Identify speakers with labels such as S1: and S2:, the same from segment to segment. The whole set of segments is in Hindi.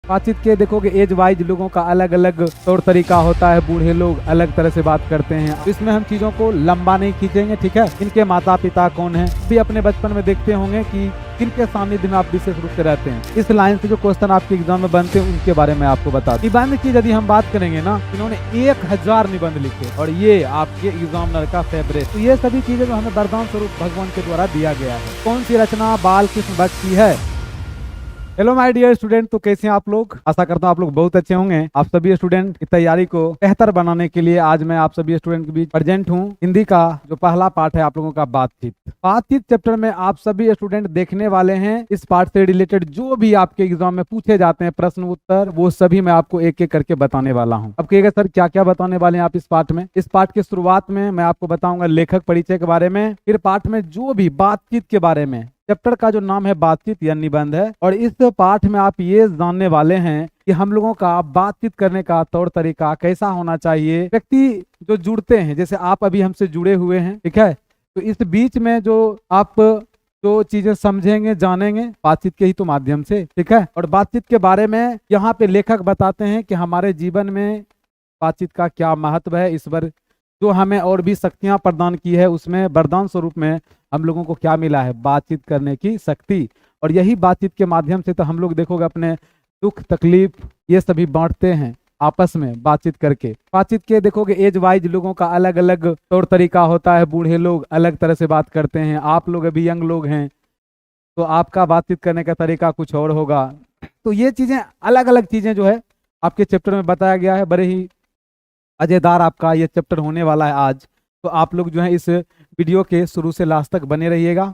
S1: बातचीत के देखोगे एज वाइज लोगों का अलग अलग तौर तरीका होता है। बूढ़े लोग अलग तरह से बात करते हैं। इसमें हम चीजों को लंबा नहीं खींचेंगे, ठीक है। इनके माता पिता कौन है, भी अपने बचपन में देखते होंगे कि किनके सानिध्य में आप विशेष रूप से रहते हैं। इस लाइन से जो क्वेश्चन आपके एग्जाम में बनते हैं उनके बारे में आपको बता दूं। निबंध की यदि हम बात करेंगे ना, इन्होंने 1000 निबंध लिखे और ये आपके एग्जामिनर का फेवरेट। तो ये सभी चीजें जो हमें वरदान स्वरूप भगवान के द्वारा दिया गया है। कौन सी रचना बाल कृष्ण भट्ट की है? हेलो माय डियर स्टूडेंट, तो कैसे हैं आप लोग? आशा करता हूं आप लोग बहुत अच्छे होंगे। आप सभी स्टूडेंट की तैयारी को बेहतर बनाने के लिए आज मैं आप सभी स्टूडेंट के बीच प्रेजेंट हूं। हिंदी का जो पहला पार्ट है आप लोगों का बातचीत। बातचीत चैप्टर में आप सभी स्टूडेंट देखने वाले हैं इस पार्ट से रिलेटेड जो भी आपके एग्जाम में पूछे जाते हैं प्रश्न उत्तर, वो सभी मैं आपको एक एक करके बताने वाला हूँ। अब कहिएगा सर क्या क्या बताने वाले हैं आप इस पार्ट में? इस पार्ट की शुरुआत में मैं आपको बताऊंगा लेखक परिचय के बारे में। फिर पार्ट में जो भी बातचीत के बारे में, चैप्टर का जो नाम है बातचीत या निबंध है, और इस पाठ में आप ये जानने वाले हैं कि हम लोगों का बातचीत करने का तौर तरीका कैसा होना चाहिए। व्यक्ति जो जुड़ते हैं, जैसे आप अभी हमसे जुड़े हुए हैं, ठीक है, तो इस बीच में जो आप जो चीजें समझेंगे जानेंगे बातचीत के ही तो माध्यम से, ठीक है। और बातचीत के बारे में यहाँ पे लेखक बताते हैं कि हमारे जीवन में बातचीत का क्या महत्व है। इस बार जो हमें और भी शक्तियां प्रदान की है उसमें वरदान स्वरूप में हम लोगों को क्या मिला है? बातचीत करने की शक्ति। और यही बातचीत के माध्यम से तो हम लोग देखोगे अपने दुख तकलीफ ये सभी बांटते हैं आपस में बातचीत करके। बातचीत के देखोगे एज वाइज लोगों का अलग अलग तौर तरीका होता है। बूढ़े लोग अलग तरह से बात करते हैं, आप लोग अभी यंग लोग हैं तो आपका बातचीत करने का तरीका कुछ और होगा। तो ये चीजें अलग अलग चीजें जो है आपके चैप्टर में बताया गया है। बड़े ही मजेदार आपका ये चैप्टर होने वाला है आज। तो आप लोग जो है इस वीडियो के शुरू से लास्ट तक बने रहिएगा।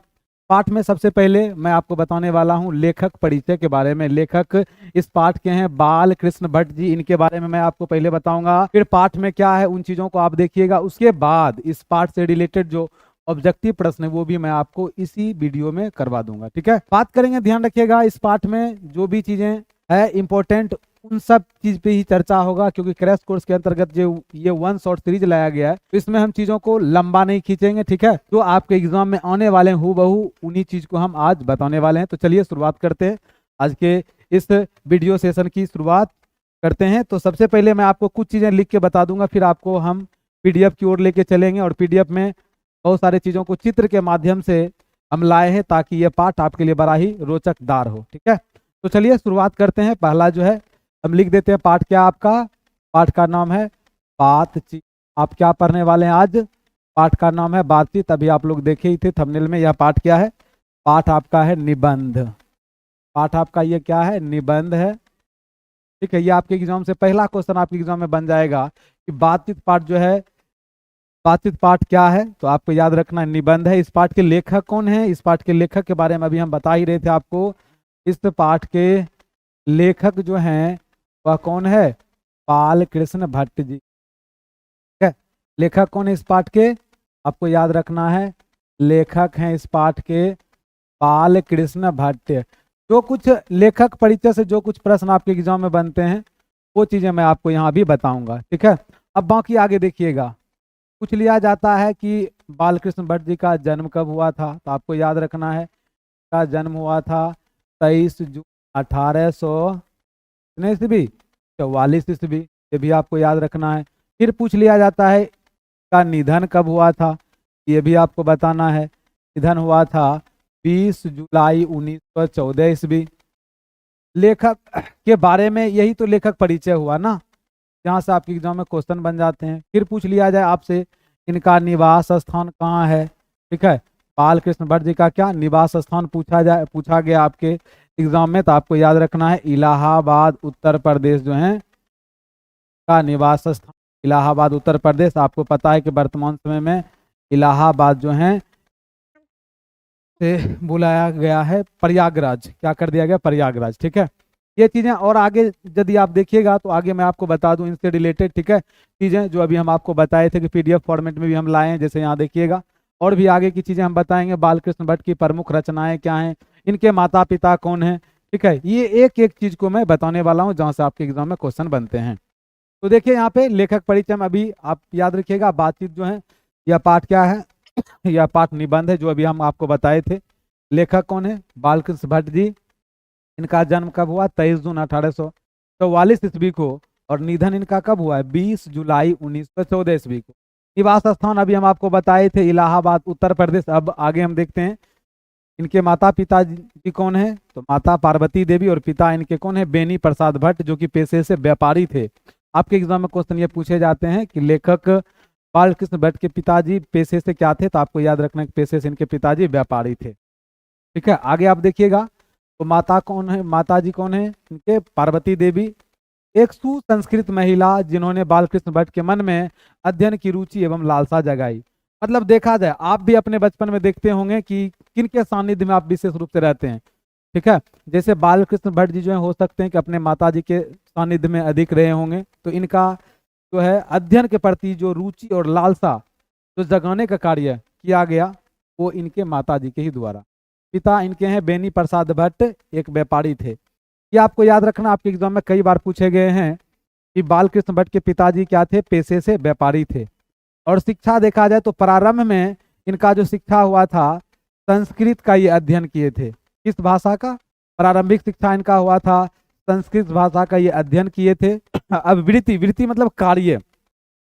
S1: पाठ में सबसे पहले मैं आपको बताने वाला हूं लेखक परिचय के बारे में। लेखक इस पाठ के हैं बाल कृष्ण भट्ट जी, इनके बारे में मैं आपको पहले बताऊंगा। फिर पाठ में क्या है उन चीजों को आप देखिएगा। उसके बाद इस पाठ से रिलेटेड जो ऑब्जेक्टिव प्रश्न है वो भी मैं आपको इसी वीडियो में करवा दूंगा, ठीक है। बात करेंगे, ध्यान रखिएगा, इस पाठ में जो भी चीजें है इंपॉर्टेंट उन सब चीज पे ही चर्चा होगा, क्योंकि क्रैश कोर्स के अंतर्गत जो ये वन शॉट सीरीज लाया गया है तो इसमें हम चीजों को लंबा नहीं खींचेंगे, ठीक है। जो आपके एग्जाम में आने वाले हैं हूबहू उन्हीं चीज को हम आज बताने वाले हैं। तो चलिए शुरुआत करते हैं, आज के इस वीडियो सेशन की शुरुआत करते हैं। तो सबसे पहले मैं आपको कुछ चीजें लिख के बता दूंगा, फिर आपको हम पीडीएफ की ओर लेके चलेंगे। और पीडीएफ में बहुत सारी चीजों को चित्र के माध्यम से हम लाए हैं ताकि ये पाठ आपके लिए बड़ा ही रोचकदार हो, ठीक है। तो चलिए शुरुआत करते हैं। पहला जो है हम लिख देते हैं पाठ क्या आपका? पाठ का नाम है बातचीत। आप क्या पढ़ने वाले हैं आज? पाठ का नाम है बातचीत। अभी आप लोग देखे ही थे थंबनेल में। यह पाठ क्या है? पाठ आपका है निबंध। पाठ आपका ये क्या है? निबंध है, ठीक है। ये आपके एग्जाम से पहला क्वेश्चन आपके एग्जाम में बन जाएगा कि बातचीत पाठ जो है, बातचीत पाठ क्या है? तो आपको याद रखना निबंध है। इस पाठ के लेखक कौन है? इस पाठ के लेखक के बारे में अभी हम बता ही रहे थे आपको। इस पाठ के लेखक जो हैं वह कौन है? बाल कृष्ण भट्ट जी, ठीक है। लेखक कौन है इस पाठ के? आपको याद रखना है, लेखक हैं इस पाठ के बाल कृष्ण भट्ट। जो कुछ लेखक परिचय से जो कुछ प्रश्न आपके एग्जाम में बनते हैं वो चीजें मैं आपको यहाँ भी बताऊंगा, ठीक है। अब बाकी आगे देखिएगा। कुछ लिया जाता है कि बाल कृष्ण भट्ट जी का जन्म कब हुआ था, तो आपको याद रखना है का जन्म हुआ था 23 जून 1800 ईस्वी, 44 ईस्वी, ये भी आपको याद रखना है। फिर पूछ लिया जाता है का निधन कब हुआ था, ये भी आपको बताना है। निधन हुआ था 20 जुलाई 1914 ईस्वी। लेखक के बारे में यही तो लेखक परिचय हुआ ना, जहाँ से आपके एग्जाम में क्वेश्चन बन जाते हैं। फिर पूछ लिया जाए आपसे इनका निवास स्थान कहाँ है, ठीक है। बाल कृष्ण भट्ट जी का क्या निवास स्थान पूछा गया आपके एग्जाम में, तो आपको याद रखना है इलाहाबाद उत्तर प्रदेश जो है का निवास स्थान। इलाहाबाद उत्तर प्रदेश, आपको पता है कि वर्तमान समय में इलाहाबाद जो है से बुलाया गया है प्रयागराज। क्या कर दिया गया? प्रयागराज, ठीक है। ये चीजें और आगे यदि आप देखिएगा तो आगे मैं आपको बता दूं इनसे रिलेटेड, ठीक है, चीजें जो अभी हम आपको बताए थे कि पीडीएफ फॉर्मेट में भी हम लाए हैं। जैसे यहाँ देखिएगा और भी आगे की चीजें हम बताएंगे। बालकृष्ण भट्ट की प्रमुख रचनाएं क्या हैं, इनके माता पिता कौन हैं, ठीक है। ये एक एक चीज को मैं बताने वाला हूँ जहाँ से आपके एग्जाम में क्वेश्चन बनते हैं। तो देखिए यहाँ पे लेखक परिचय में अभी आप याद रखिएगा बातचीत जो है यह पाठ क्या है? यह पाठ निबंध है जो अभी हम आपको बताए थे। लेखक कौन है? बालकृष्ण भट्ट जी। इनका जन्म कब हुआ? 23 जून 1800 ईस्वी को, और निधन इनका कब हुआ है? 20 जुलाई 1914 ईस्वी को। निवास स्थान अभी हम आपको बताए थे इलाहाबाद उत्तर प्रदेश। अब आगे हम देखते हैं इनके माता पिता जी कौन है। तो माता पार्वती देवी और पिता इनके कौन है? बेनी प्रसाद भट्ट, जो कि पेशे से व्यापारी थे। आपके एग्जाम में क्वेश्चन ये पूछे जाते हैं कि लेखक बालकृष्ण भट्ट के पिताजी पेशे से क्या थे, तो आपको याद रखना कि पेशे से इनके पिताजी व्यापारी थे। ठीक है, आगे आप देखिएगा तो माता कौन है? माता जी कौन है इनके? पार्वती देवी, एक सुसंस्कृत महिला जिन्होंने बालकृष्ण भट्ट के मन में अध्ययन की रुचि एवं लालसा जगाई। मतलब देखा जाए, आप भी अपने बचपन में देखते होंगे कि किनके सानिध्य में आप विशेष रूप से रहते हैं। ठीक है, जैसे बालकृष्ण भट्ट जी जो है, हो सकते हैं कि अपने माता जी के सानिध्य में अधिक रहे होंगे, तो इनका जो है अध्ययन के प्रति जो रुचि और लालसा जो जगाने का कार्य किया गया, वो इनके माता जी के ही द्वारा। पिता इनके हैं बेनी प्रसाद भट्ट, एक व्यापारी थे। ये आपको याद रखना, आपके एग्जाम में कई बार पूछे गए हैं कि बालकृष्ण भट्ट के पिताजी क्या थे? पेशे से व्यापारी थे। और शिक्षा देखा जाए तो प्रारंभ में इनका जो शिक्षा हुआ था, संस्कृत का ये अध्ययन किए थे। किस भाषा का? प्रारंभिक शिक्षा इनका हुआ था संस्कृत भाषा का ये अध्ययन किए थे। अब वृत्ति, वृत्ति मतलब कार्य,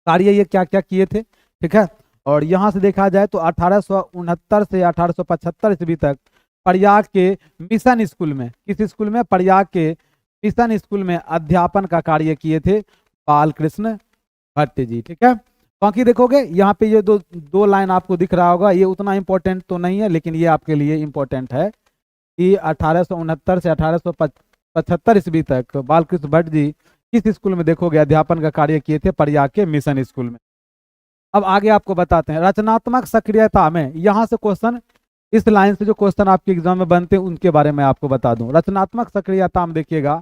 S1: कार्य ये क्या क्या किए थे। ठीक है, और यहाँ से देखा जाए तो 1869 से 1875 ईस्वी तक प्रयाग के मिशन स्कूल में, किस स्कूल में? प्रयाग के मिशन स्कूल में अध्यापन का कार्य किए थे बालकृष्ण भट्ट जी। ठीक है, बाकी देखोगे यहाँ पे ये दो लाइन आपको दिख रहा होगा, ये उतना इंपॉर्टेंट तो नहीं है, लेकिन ये आपके लिए इंपॉर्टेंट है कि 1869 से 1875 ईस्वी तक बालकृष्ण भट्ट जी किस स्कूल में देखोगे अध्यापन का कार्य किए थे? प्रयाग के मिशन स्कूल में। अब आगे आपको बताते हैं रचनात्मक सक्रियता में, यहाँ से क्वेश्चन, इस लाइन से जो क्वेश्चन आपके एग्जाम में बनते हैं उनके बारे में आपको बता दूं। रचनात्मक सक्रियता में देखिएगा,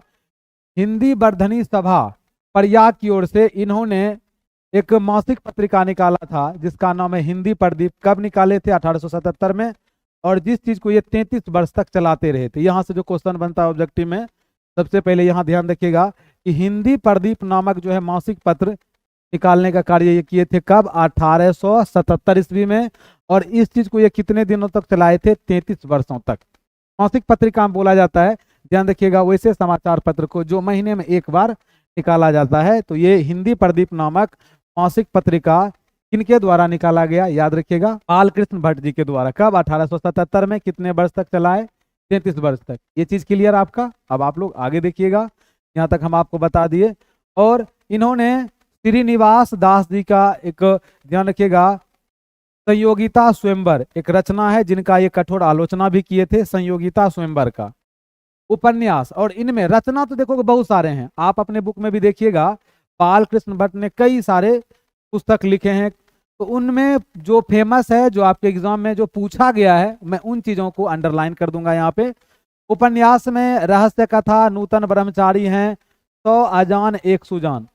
S1: हिंदी वर्धनी सभा प्रयाग की ओर से इन्होंने एक मासिक पत्रिका निकाला था जिसका नाम है हिंदी प्रदीप। कब निकाले थे? 1877 में। और जिस चीज को ये 33 वर्ष तक चलाते रहे थे। यहाँ से जो क्वेश्चन बनता है ऑब्जेक्टिव में, सबसे पहले यहाँ ध्यान रखिएगा कि हिंदी प्रदीप नामक जो है मासिक पत्र निकालने का कार्य ये किए थे। कब? 1877 ईस्वी में। और इस चीज को ये कितने दिनों तक चलाए थे? 33 वर्षों तक। मासिक पत्रिका में बोला जाता है, ध्यान रखिएगा, वैसे समाचार पत्र को जो महीने में एक बार निकाला जाता है। तो ये हिंदी प्रदीप नामक मासिक पत्रिका किनके द्वारा निकाला गया? याद रखिएगा, बालकृष्ण भट्ट जी के द्वारा। कब? 1877 में। कितने वर्ष तक चलाए? 33 वर्ष तक। ये चीज क्लियर आपका। अब आप लोग आगे देखिएगा, यहाँ तक हम आपको बता दिए। और इन्होंने श्रीनिवास दास जी का एक, ध्यान रखिएगा, संयोगिता स्वयंवर एक रचना है जिनका ये कठोर आलोचना भी किए थे, संयोगिता स्वयंवर का उपन्यास। और इनमें रचना तो देखोगे बहुत सारे हैं, आप अपने बुक में भी देखिएगा, बालकृष्ण भट्ट ने कई सारे पुस्तक लिखे हैं। तो उनमें जो फेमस है, जो आपके एग्जाम में जो पूछा गया है, मैं उन चीजों को अंडरलाइन कर दूंगा यहाँ पे। उपन्यास में रहस्य कथा, नूतन ब्रह्मचारी हैं, 100 अजान एक सुजान,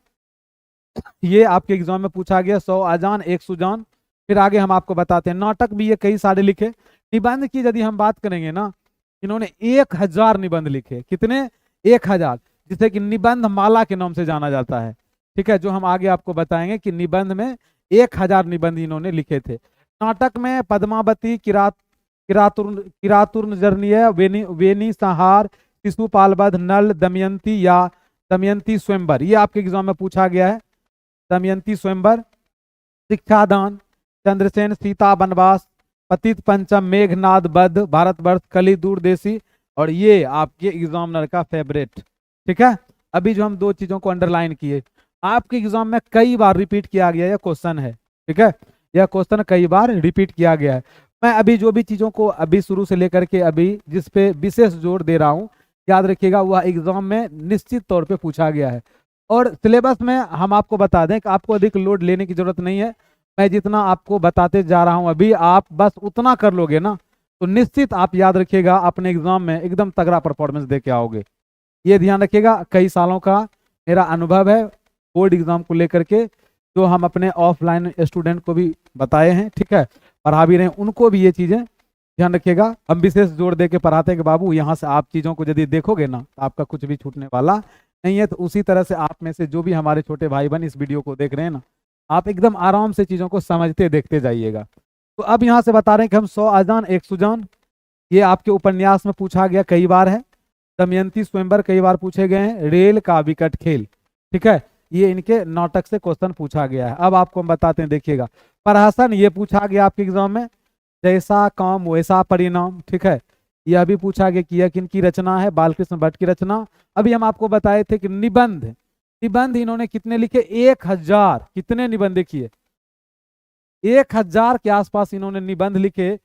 S1: ये आपके एग्जाम में पूछा गया, 100 अजान एक सुजान। फिर आगे हम आपको बताते हैं, नाटक भी ये कई सारे लिखे। निबंध की यदि हम बात करेंगे ना, इन्होंने 1000 निबंध लिखे। कितने? 1000, जिसे कि निबंध माला के नाम से जाना जाता है। ठीक है, जो हम आगे आपको बताएंगे कि निबंध में 1000 निबंध इन्होंने लिखे थे। नाटक में पद्मावती, किरातुर्जरणीय, वेनी संहार, शिशुपालवध, नल, दमयंती या दमयंती स्वयंवर, ये आपके एग्जाम में पूछा गया है। दमयंती स्वयंवर, शिक्षादान, चंद्रसेन, सीता वनवास, पतित पंचम, मेघनाद वध, भारतवर्ष, कली दूरदेशी, और ये आपके एग्जामिनर का फेवरेट। ठीक है, अभी जो हम दो चीजों को अंडरलाइन किए, आपके एग्जाम में कई बार रिपीट किया गया यह क्वेश्चन है। ठीक है, यह क्वेश्चन कई बार रिपीट किया गया है। मैं अभी जो भी चीजों को अभी शुरू से लेकर के अभी जिस पे विशेष जोर दे रहा हूँ, याद रखिएगा, वह एग्जाम में निश्चित तौर पे पूछा गया है। और सिलेबस में हम आपको बता दें कि आपको अधिक लोड लेने की जरूरत नहीं है। मैं जितना आपको बताते जा रहा हूं अभी, आप बस उतना कर लोगे ना, तो निश्चित आप याद रखिएगा अपने एग्जाम में एकदम तगड़ा परफॉर्मेंस दे के आओगे। ये ध्यान रखिएगा, कई सालों का मेरा अनुभव है बोर्ड एग्जाम को लेकर के, जो हम अपने ऑफलाइन स्टूडेंट को भी बताए हैं। ठीक है, पढ़ा भी रहे हैं, उनको भी ये चीजें ध्यान रखिएगा। हम विशेष जोर दे के पढ़ाते हैं कि बाबू यहाँ से आप चीजों को यदि देखोगे ना, तो आपका कुछ भी छूटने वाला नहीं है। तो उसी तरह से आप में से जो भी हमारे छोटे भाई बहन इस वीडियो को देख रहे हैं ना, आप एकदम आराम से चीजों को समझते देखते जाइएगा। तो अब यहाँ से बता रहे हैं कि हम 100 अजान एक सुजान, ये आपके उपन्यास में पूछा गया कई बार है। दमयंती स्वयंवर कई बार पूछे गए हैं, रेल का विकट खेल, ठीक है, ये इनके नाटक से क्वेश्चन पूछा गया है। अब आपको हम बताते हैं, देखिएगा, प्रहसन ये पूछा गया आपके एग्जाम में, जैसा काम वैसा परिणाम, ठीक है, यह भी पूछा गया कि यह किनकी रचना है, बालकृष्ण भट्ट की रचना। अभी हम आपको बताए थे कि निबंध, निबंध इन्होंने कितने लिखे, 1000, कितने निबंध देखिए, 1000 के आसपास इन्होंने निबंध लिखे,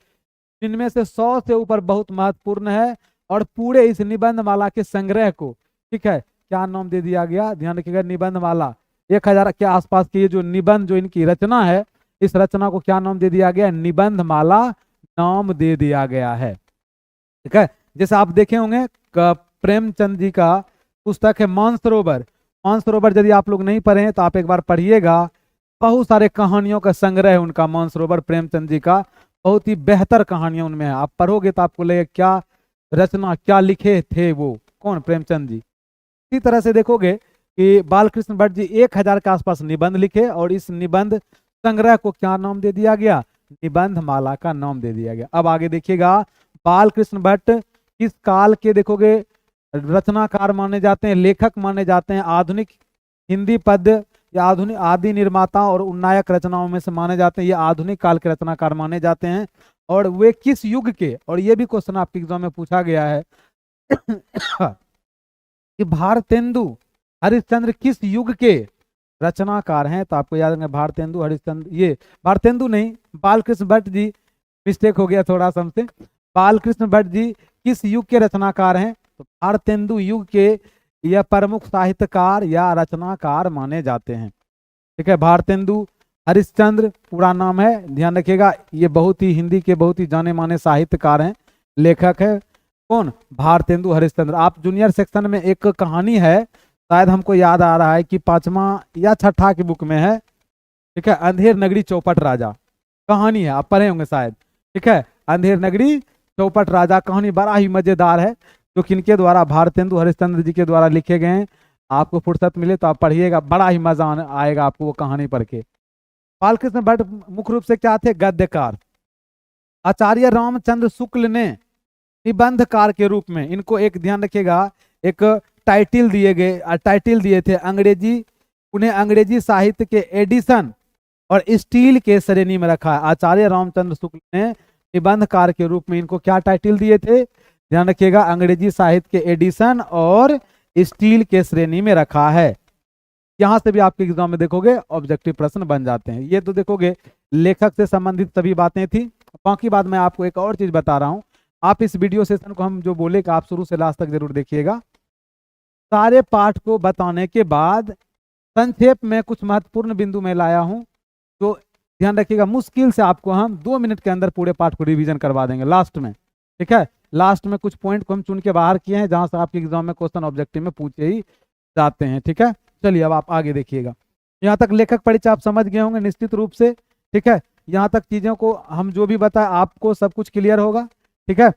S1: इनमें से 100 से ऊपर बहुत महत्वपूर्ण है। और पूरे इस निबंध माला के संग्रह को, ठीक है, क्या नाम दे दिया गया, ध्यान रखिएगा, निबंध माला 1000 के आसपास की ये जो निबंध, जो इनकी रचना है, इस रचना को क्या नाम दे दिया गया, निबंध माला नाम दे दिया गया है, ठीक है। जैसे आप देखे होंगे प्रेमचंद जी का पुस्तक है मानसरोवर, मानसरोवर यदि आप लोग नहीं पढ़े हैं तो आप एक बार पढ़िएगा, बहुत सारे कहानियों का संग्रह है उनका, मानसरोवर प्रेमचंद जी का, बहुत ही बेहतर कहानियां उनमें है। आप पढ़ोगे तो आपको लगेगा क्या रचना, क्या लिखे थे वो, कौन, प्रेमचंद जी। इसी तरह से देखोगे कि बालकृष्ण भट्ट जी 1000 के आसपास निबंध लिखे, और इस निबंध संग्रह को क्या नाम दे दिया गया, निबंध माला का नाम दे दिया गया। अब आगे देखिएगा, बालकृष्ण भट्ट किस काल के देखोगे रचनाकार माने जाते हैं, लेखक माने जाते हैं, आधुनिक हिंदी पद्य या आधुनिक आदि निर्माता और उन्नायक रचनाओं में से माने जाते हैं, ये आधुनिक काल के रचनाकार माने जाते हैं। और वे किस युग के, और ये भी क्वेश्चन आपके एग्जाम में पूछा गया है कि भारतेंदु हरिश्चंद्र किस युग के रचनाकार हैं, तो आपको याद है भारतेंदु हरिश्चंद्र, ये भारतेंदु नहीं, बालकृष्ण भट्ट जी, मिस्टेक हो गया थोड़ा सा हमसे, बालकृष्ण भट्ट जी किस युग के रचनाकार हैं, तो भारतेंदु युग के यह प्रमुख साहित्यकार या रचनाकार माने जाते हैं, ठीक है। भारतेंदु हरिश्चंद्र पूरा नाम है, ध्यान रखिएगा, ये बहुत ही हिंदी के बहुत ही जाने माने साहित्यकार हैं, लेखक है कौन, भारतेंदु हरिश्चंद्र। आप जूनियर सेक्शन में एक कहानी है, शायद हमको याद आ रहा है कि 5वां या 6ठा की बुक में है, ठीक है, अंधेर नगरी चौपट राजा कहानी है, आप पढ़े होंगे शायद, ठीक है, अंधेर नगरी चौपट राजा कहानी बड़ा ही मजेदार है, जो किनके द्वारा, भारतेंदु हरिश्चंद्र जी के द्वारा लिखे गए हैं। आपको फुर्सत मिले तो आप पढ़िएगा, बड़ा ही मजा आएगा आपको वो कहानी पढ़ के। बालकृष्ण भट्ट मुख्य रूप से क्या थे, गद्यकार। आचार्य रामचंद्र शुक्ल ने निबंधकार के रूप में इनको एक, ध्यान रखिएगा, एक टाइटल दिए गए, टाइटल दिए थे अंग्रेजी, उन्हें अंग्रेजी साहित्य के एडिशन और स्टील के श्रेणी में रखा है। आचार्य रामचंद्र शुक्ल ने निबंधकार के रूप में इनको क्या टाइटल दिए थे, ध्यान रखिएगा, अंग्रेजी साहित्य के एडिशन और स्टील के श्रेणी में रखा है। यहां से भी आपके एग्जाम में देखोगे ऑब्जेक्टिव प्रश्न बन जाते हैं। ये तो देखोगे लेखक से संबंधित सभी बातें थी। बाकी बात मैं आपको एक और चीज बता रहा हूं, आप इस वीडियो सेशन को हम जो बोले कि आप शुरू से लास्ट तक जरूर देखिएगा। सारे पाठ को बताने के बाद संक्षेप में कुछ महत्वपूर्ण बिंदु में लाया हूं, तो ध्यान रखिएगा, मुश्किल से आपको हम 2 मिनट के अंदर पूरे पाठ को रिवीजन करवा देंगे लास्ट में, ठीक है। लास्ट में कुछ पॉइंट को हम चुन के बाहर किए हैं जहां से आपके एग्जाम में क्वेश्चन ऑब्जेक्टिव में पूछे ही जाते हैं, ठीक है। चलिए अब आप आगे देखिएगा, यहाँ तक लेखक परिचय आप समझ गए होंगे निश्चित रूप से, ठीक है। यहाँ तक चीजों को हम जो भी बताए आपको सब कुछ क्लियर होगा, ठीक है।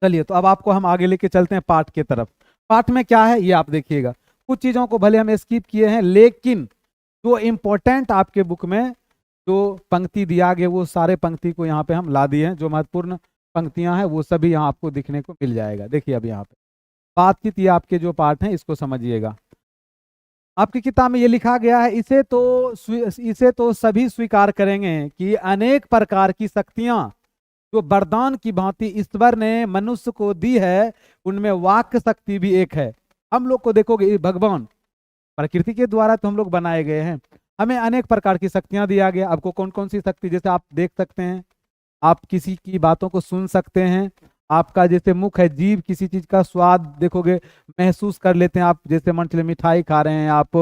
S1: चलिए तो अब आपको हम आगे लेके चलते हैं पाठ के तरफ। पाठ में क्या है ये आप देखिएगा, कुछ चीजों को भले हम स्किप किए हैं, लेकिन जो इम्पोर्टेंट आपके बुक में जो पंक्ति दिया गया वो सारे पंक्ति को यहाँ पे हम ला दिए हैं, जो महत्वपूर्ण पंक्तियां हैं वो सभी यहाँ आपको दिखने को मिल जाएगा। देखिए अब यहाँ पे बातचीत, ये आपके जो पाठ हैं इसको समझिएगा। आपकी किताब में ये लिखा गया है, इसे तो सभी स्वीकार करेंगे कि अनेक प्रकार की शक्तियां जो वरदान की भांति ईश्वर ने मनुष्य को दी है, उनमें वाक्य शक्ति भी एक है। हम लोग को देखोगे भगवान प्रकृति के द्वारा तो हम लोग बनाए गए हैं, हमें अनेक प्रकार की शक्तियां दिया गया। आपको कौन कौन सी शक्ति, जैसे आप देख सकते हैं, आप किसी की बातों को सुन सकते हैं, आपका जैसे मुख है, जीभ किसी चीज का स्वाद देखोगे महसूस कर लेते हैं आप, जैसे मान चलिए मिठाई खा रहे हैं आप,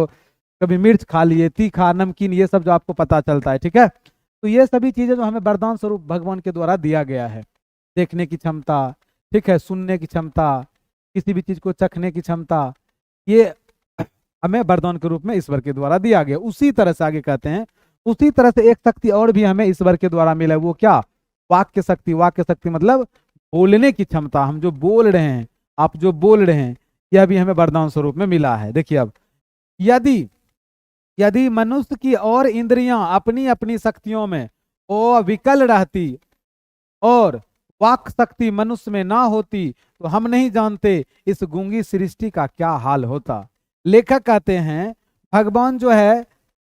S1: कभी मिर्च खा लिए, तीखा, नमकीन, ये सब जो आपको पता चलता है, ठीक है। तो ये सभी चीजें जो हमें वरदान स्वरूप भगवान के द्वारा दिया गया है, देखने की क्षमता, ठीक है, सुनने की क्षमता, किसी भी चीज को चखने की क्षमता, ये हमें वरदान के रूप में ईश्वर के द्वारा दिया गया। उसी तरह से आगे कहते हैं, उसी तरह से एक शक्ति और भी हमें ईश्वर के द्वारा मिला, वो क्या, वाक्य शक्ति। वाक्य शक्ति मतलब बोलने की क्षमता, हम जो बोल रहे हैं, आप जो बोल रहे हैं, यह भी हमें वरदान स्वरूप में मिला है। देखिए अब, यदि मनुष्य की और इंद्रियां अपनी अपनी शक्तियों में अविकल रहती और वाक शक्ति मनुष्य में ना होती तो हम नहीं जानते इस गूंगी सृष्टि का क्या हाल होता। लेखक कहते हैं भगवान जो है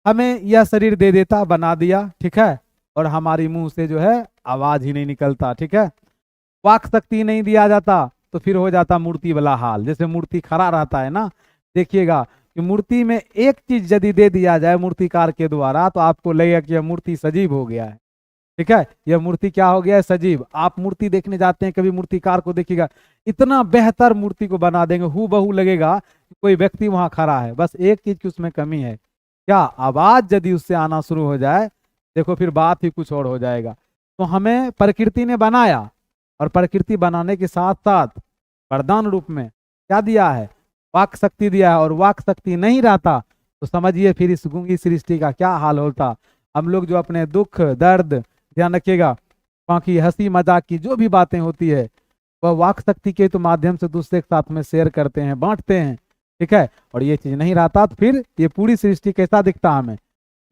S1: हमें यह शरीर दे देता, बना दिया, ठीक है, और हमारी मुंह से जो है आवाज ही नहीं निकलता, ठीक है, वाक शक्ति नहीं दिया जाता तो फिर हो जाता मूर्ति वाला हाल। जैसे मूर्ति खड़ा रहता है ना, देखिएगा कि मूर्ति में एक चीज यदि दे दिया जाए मूर्तिकार के द्वारा तो आपको लगेगा कि यह मूर्ति सजीव हो गया है, ठीक है, यह मूर्ति क्या हो गया है, सजीव। आप मूर्ति देखने जाते हैं कभी मूर्तिकार को देखिएगा, इतना बेहतर मूर्ति को बना देंगे, हूबहू लगेगा कि कोई व्यक्ति वहां खड़ा है। बस एक चीज की उसमें कमी है, क्या, आवाज यदि उससे आना शुरू हो जाए, देखो फिर बात ही कुछ और हो जाएगा। तो हमें प्रकृति ने बनाया और प्रकृति बनाने के साथ साथ वरदान रूप में क्या दिया है, वाक शक्ति दिया है। और वाक शक्ति नहीं रहता तो समझिए फिर इस गूंगी सृष्टि का क्या हाल होता। हम लोग जो अपने दुख दर्द, ध्यान रखिएगा, बाकी हंसी मजाक की जो भी बातें होती है वह वाक शक्ति के तो माध्यम से दूसरे के साथ में शेयर करते हैं, बांटते हैं, ठीक है। और ये चीज नहीं रहता तो फिर ये पूरी सृष्टि कैसा दिखता हमें,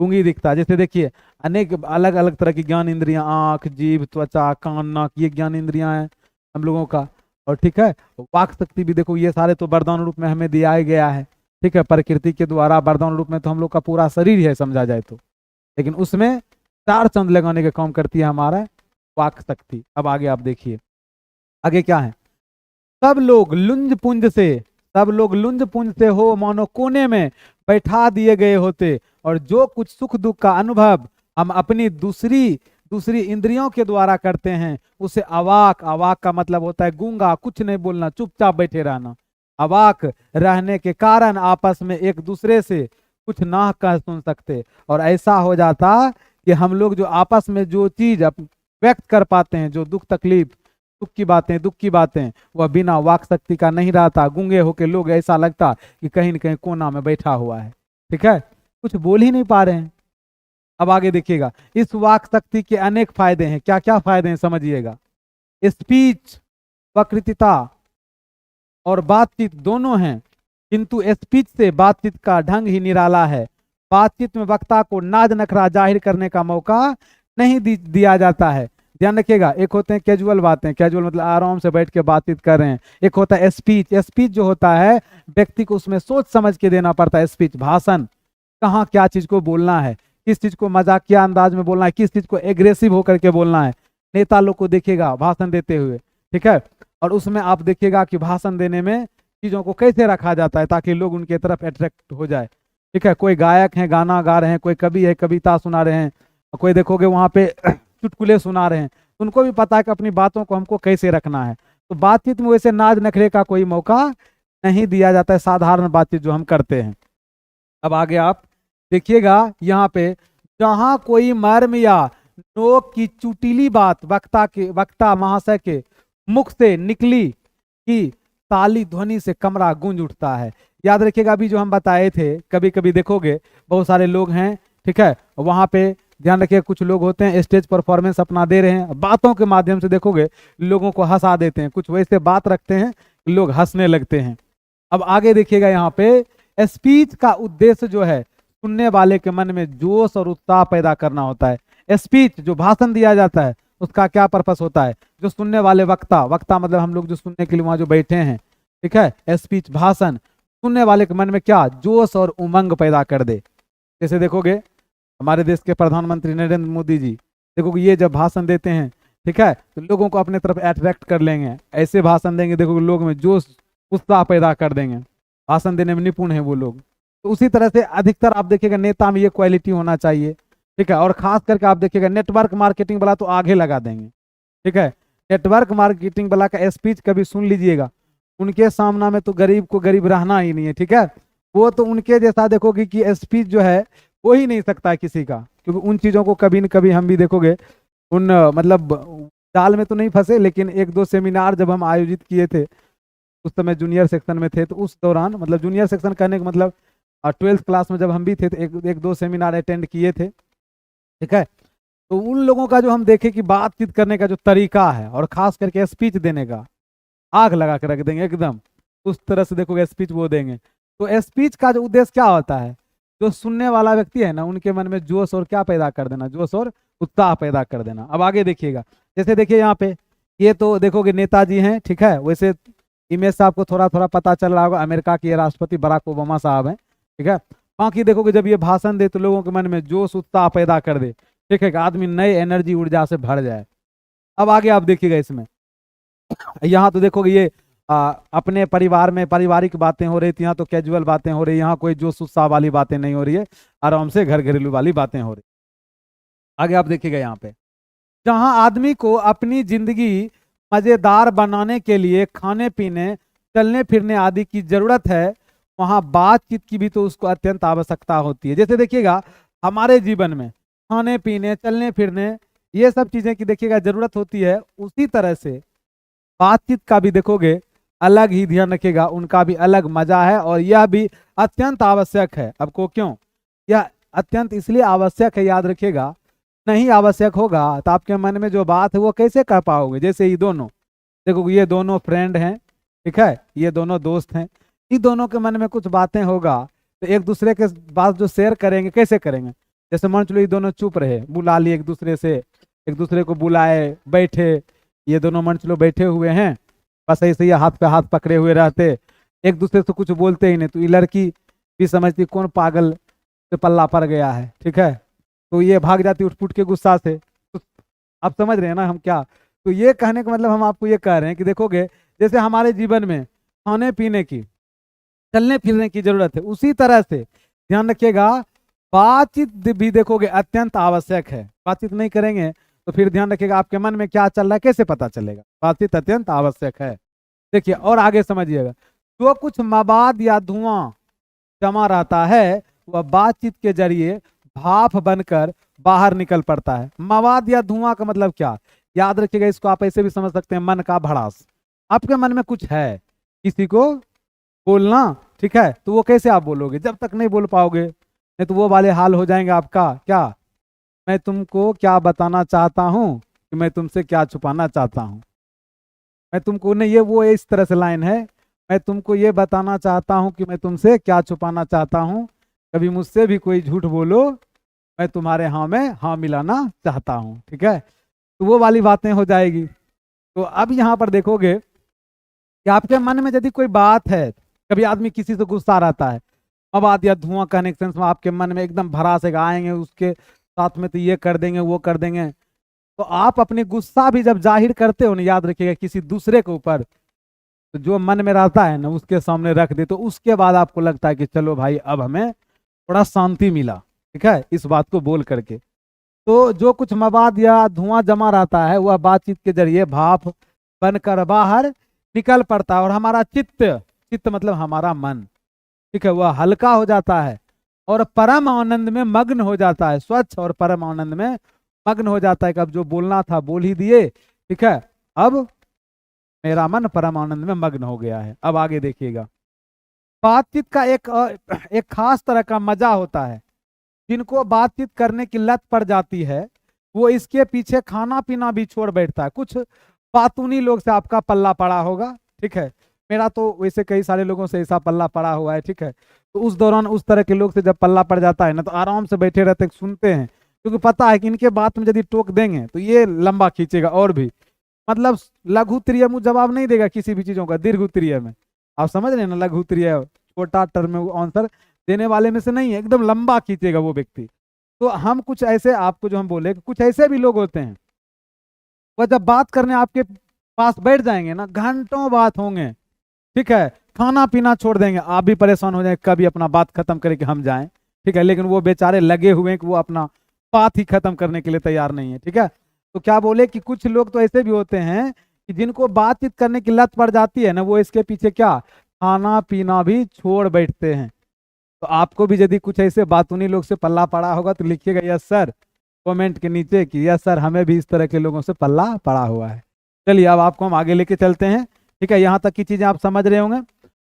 S1: गूंगी दिखता। जैसे देखिए अनेक अलग अलग तरह की ज्ञान इंद्रियां, आंख, जीभ, त्वचा, कान, नाक, ये ज्ञान इंद्रियां हैं हम लोगों का। और ठीक है, वाक शक्ति भी देखो, ये सारे तो वरदान रूप में हमें दिया ही गया है, ठीक है, प्रकृति के द्वारा वरदान रूप में तो हम लोग का पूरा शरीर है समझा जाए तो, लेकिन उसमें चार चंद लगाने का काम करती है हमारा वाक शक्ति। अब आगे आप देखिए, आगे क्या है, सब लोग लुंज पुंज से हो मानो कोने में बैठा दिए गए होते, और जो कुछ सुख दुख का अनुभव हम अपनी दूसरी इंद्रियों के द्वारा करते हैं उसे अवाक, अवाक का मतलब होता है गूंगा, कुछ नहीं बोलना, चुपचाप बैठे रहना। अवाक रहने के कारण आपस में एक दूसरे से कुछ ना कह सुन सकते, और ऐसा हो जाता कि हम लोग जो आपस में जो चीज व्यक्त कर पाते हैं, जो दुख तकलीफ, सुख की बातें, दुख की बातें, वह बिना वाक शक्ति का नहीं रहता। गूंगे होके लोग ऐसा लगता कि कहीं न कहीं कोना में बैठा हुआ है, ठीक है, कुछ बोल ही नहीं पा रहे हैं। अब आगे देखिएगा, इस वाक शक्ति के अनेक फायदे हैं। क्या क्या फायदे हैं समझिएगा। स्पीच, वक्तृता और बातचीत दोनों हैं, किंतु स्पीच से बातचीत का ढंग ही निराला है। बातचीत में वक्ता को नाज नखरा जाहिर करने का मौका नहीं दिया जाता है। ध्यान रखिएगा, एक होते हैं कैजुअल बातें, कैजुअल मतलब आराम से बैठ के बातचीत कर रहे हैं। एक होता है स्पीच, स्पीच जो होता है व्यक्ति को उसमें सोच समझ के देना पड़ता है। स्पीच, भाषण, कहाँ क्या चीज को बोलना है, किस चीज को मजाकिया अंदाज में बोलना है, किस चीज को एग्रेसिव होकर के बोलना है। नेता लोग को देखिएगा भाषण देते हुए, ठीक है, और उसमें आप देखिएगा कि भाषण देने में चीजों को कैसे रखा जाता है ताकि लोग उनके तरफ अट्रैक्ट हो जाए, ठीक है। कोई गायक है, गाना गा रहे हैं, कोई कवि है, कविता सुना रहे हैं, कोई देखोगे वहां पे चुटकुले सुना रहे हैं, उनको भी पता है कि अपनी बातों को हमको कैसे रखना है। तो बातचीत में वैसे नाज नखरे का कोई मौका नहीं दिया जाता है, साधारण बातचीत जो हम करते हैं। अब आगे आप देखिएगा, यहाँ पे जहां कोई मर्म या नोक की चुटीली बात वक्ता महाशय के मुख से निकली कि ताली ध्वनि से कमरा गूंज उठता है। याद रखिएगा, अभी जो हम बताए थे, कभी कभी देखोगे बहुत सारे लोग हैं, ठीक है, वहां पे ध्यान रखिए कुछ लोग होते हैं स्टेज परफॉर्मेंस अपना दे रहे हैं, बातों के माध्यम से देखोगे लोगों को हंसा देते हैं, कुछ वैसे बात रखते हैं कि लोग हंसने लगते हैं। अब आगे देखिएगा, यहाँ पे स्पीच का उद्देश्य जो है सुनने वाले के मन में जोश और उत्साह पैदा करना होता है। स्पीच जो भाषण दिया जाता है उसका क्या पर्पस होता है, जो सुनने वाले वक्ता मतलब हम लोग जो सुनने के लिए वहां जो बैठे हैं, ठीक है, स्पीच भाषण सुनने वाले के मन में क्या जोश और उमंग पैदा कर दे। जैसे देखोगे हमारे देश के प्रधानमंत्री नरेंद्र मोदी जी, देखोगे ये जब भाषण देते हैं, ठीक है, तो लोगों को अपने तरफ अट्रैक्ट कर लेंगे, ऐसे भाषण देंगे, देखोगे लोग में जोश उत्साह पैदा कर देंगे, भाषण देने में निपुण है वो लोग। तो उसी तरह से अधिकतर आप देखिएगा नेता में ये क्वालिटी होना चाहिए, ठीक है। और खास करके आप देखिएगा नेटवर्क मार्केटिंग वाला तो आगे लगा देंगे, ठीक है, नेटवर्क मार्केटिंग वाला का स्पीच कभी सुन लीजिएगा, उनके सामना में तो गरीब को गरीब रहना ही नहीं है, ठीक है। वो तो उनके जैसा देखोगे कि स्पीच जो है हो ही नहीं सकता है किसी का, क्योंकि उन चीज़ों को कभी न कभी हम भी देखोगे उन मतलब जाल में तो नहीं फंसे, लेकिन एक दो सेमिनार जब हम आयोजित किए थे उस समय जूनियर सेक्शन में थे, तो उस दौरान मतलब जूनियर सेक्शन कहने का मतलब 12th क्लास में जब हम भी थे तो एक दो सेमिनार अटेंड किए थे, ठीक है। तो उन लोगों का जो हम देखे कि बातचीत करने का जो तरीका है और खास करके स्पीच देने का, आग लगा के रख देंगे एकदम, उस तरह से देखोगे स्पीच वो देंगे। तो स्पीच का जो उद्देश्य क्या होता है, जो सुनने वाला व्यक्ति है ना उनके मन में जोश और क्या पैदा कर देना, जोश और उत्साह पैदा कर देना। अब आगे देखिएगा, जैसे देखिए यहाँ पे ये तो देखोगे नेताजी हैं, ठीक है। वैसे इमेज से आपको थोड़ा थोड़ा पता चल रहा होगा, अमेरिका के राष्ट्रपति बराक ओबामा साहब हैं, ठीक है। बाकी देखोगे जब ये भाषण दे तो लोगों के मन में जोश उत्साह पैदा कर दे, ठीक है, कि आदमी नए एनर्जी ऊर्जा से भर जाए। अब आगे आप देखिएगा इसमें, यहाँ तो देखोगे ये अपने परिवार में पारिवारिक बातें हो रही थी, यहाँ तो कैजुअल बातें हो रही, यहाँ कोई जोश उत्साह वाली बातें नहीं हो रही है, आराम से घर घरेलू वाली बातें हो रही। आगे आप देखिएगा यहाँ पे, जहां आदमी को अपनी जिंदगी मजेदार बनाने के लिए खाने पीने चलने फिरने आदि की जरूरत है, वहां बातचीत की भी तो उसको अत्यंत आवश्यकता होती है। जैसे देखिएगा हमारे जीवन में खाने पीने चलने फिरने ये सब चीजें की देखिएगा जरूरत होती है, उसी तरह से बातचीत का भी देखोगे अलग ही ध्यान रखिएगा, उनका भी अलग मजा है और यह भी अत्यंत आवश्यक है। आपको क्यों यह अत्यंत इसलिए आवश्यक है, याद रखिएगा, नहीं आवश्यक होगा तो आपके मन में जो बात है वो कैसे कर पाओगे। जैसे ये दोनों देखो, ये दोनों फ्रेंड हैं, ठीक है, ये दोनों दोस्त हैं, इन दोनों के मन में कुछ बातें होगा तो एक दूसरे के बात जो शेयर करेंगे कैसे करेंगे। जैसे मान चलो ये दोनों चुप रहे, बुला लिए एक दूसरे से, एक दूसरे को बुलाए बैठे, ये दोनों मान चलो बैठे हुए हैं, बस ऐसे ही हाथ पे हाथ पकड़े हुए रहते, एक दूसरे से कुछ बोलते ही नहीं, तो ये लड़की भी समझती कौन पागल से पल्ला पड़ गया है, ठीक है, तो ये भाग जाती उठ फुट के गुस्सा से। तो आप समझ रहे हैं ना हम क्या, तो ये कहने का मतलब हम आपको ये कह रहे हैं कि देखोगे जैसे हमारे जीवन में खाने पीने की चलने फिरने की जरूरत है, उसी तरह से ध्यान रखिएगा बातचीत भी देखोगे अत्यंत आवश्यक है। बातचीत नहीं करेंगे तो फिर ध्यान रखिएगा आपके मन में क्या चल रहा है कैसे पता चलेगा। बातचीत अत्यंत आवश्यक है। देखिए और आगे समझिएगा, जो कुछ मवाद या धुआं जमा रहता है वह बातचीत के जरिए भाप बनकर बाहर निकल पड़ता है। मवाद या धुआं का मतलब क्या, याद रखिएगा, इसको आप ऐसे भी समझ सकते हैं मन का भड़ास। आपके मन में कुछ है किसी को बोलना, ठीक है, तो वो कैसे आप बोलोगे, जब तक नहीं बोल पाओगे नहीं तो वो वाले हाल हो जाएंगे आपका। क्या मैं तुमको क्या बताना चाहता हूँ कि मैं तुमसे क्या छुपाना चाहता हूँ, मैं तुमको नहीं, ये वो इस तरह से लाइन है, मैं तुमको ये बताना चाहता हूँ कि मैं तुमसे क्या छुपाना चाहता हूँ, कभी मुझसे भी कोई झूठ बोलो मैं तुम्हारे हाँ में हाँ मिलाना चाहता हूँ, ठीक है, तो वो वाली बातें हो जाएगी। तो अब यहाँ पर देखोगे कि आपके मन में यदि कोई बात है, कभी आदमी किसी से गुस्सा रहता है, मवाद या धुआं कहने के सेंस में आपके मन में एकदम भरा से आएंगे उसके साथ में तो ये कर देंगे वो कर देंगे, तो आप अपनी गुस्सा भी जब जाहिर करते हो ना, याद रखिएगा किसी दूसरे के ऊपर, तो जो मन में रहता है ना उसके सामने रख दे, तो उसके बाद आपको लगता है कि चलो भाई अब हमें थोड़ा शांति मिला, ठीक है, इस बात को बोल करके। तो जो कुछ मवाद या धुआं जमा रहता है वह बातचीत के जरिए भाप बनकर बाहर निकल पड़ता है और हमारा चित्त, चित्त मतलब हमारा मन, ठीक है, वह हल्का हो जाता है और परम आनंद में मग्न हो जाता है, स्वच्छ और परम आनंद में मग्न हो जाता है कि अब जो बोलना था बोल ही दिए, ठीक है, अब मेरा मन परम आनंद में मग्न हो गया है। अब आगे देखिएगा, बातचीत का एक खास तरह का मजा होता है, जिनको बातचीत करने की लत पड़ जाती है वो इसके पीछे खाना पीना भी छोड़ बैठता है। कुछ बातूनी लोग से आपका पल्ला पड़ा होगा, ठीक है, मेरा तो वैसे कई सारे लोगों से ऐसा पल्ला पड़ा हुआ है, ठीक है, तो उस दौरान उस तरह के लोग से जब पल्ला पड़ जाता है ना तो आराम से बैठे रहते सुनते हैं, क्योंकि पता है कि इनके बात में यदि टोक देंगे तो ये लंबा खींचेगा और भी, मतलब लघु त्रिय मुँह जवाब नहीं देगा किसी भी चीजों का, दीर्घ त्रिय में आप समझ रहे हैं ना, लघु त्रिय छोटा टर्म में आंसर देने वाले में से नहीं है, एकदम लंबा खींचेगा वो व्यक्ति। तो हम कुछ ऐसे आपको जो हम बोले कुछ ऐसे भी लोग होते हैं, वह जब बात करने आपके पास बैठ जाएंगे ना घंटों बात होंगे, ठीक है, खाना पीना छोड़ देंगे, आप भी परेशान हो जाएंगे कभी अपना बात खत्म करे कि हम जाएं, ठीक है, लेकिन वो बेचारे लगे हुए हैं कि वो अपना बात ही खत्म करने के लिए तैयार नहीं है, ठीक है। तो क्या बोले कि कुछ लोग तो ऐसे भी होते हैं कि जिनको बातचीत करने की लत पड़ जाती है ना, वो इसके पीछे क्या खाना पीना भी छोड़ बैठते हैं। तो आपको भी यदि कुछ ऐसे बातूनी लोग से पल्ला पड़ा होगा तो लिखिएगा यस सर कमेंट के नीचे कि यस सर हमें भी इस तरह के लोगों से पल्ला पड़ा हुआ है। चलिए अब आपको हम आगे लेके चलते हैं, ठीक है, यहाँ तक की चीजें आप समझ रहे होंगे।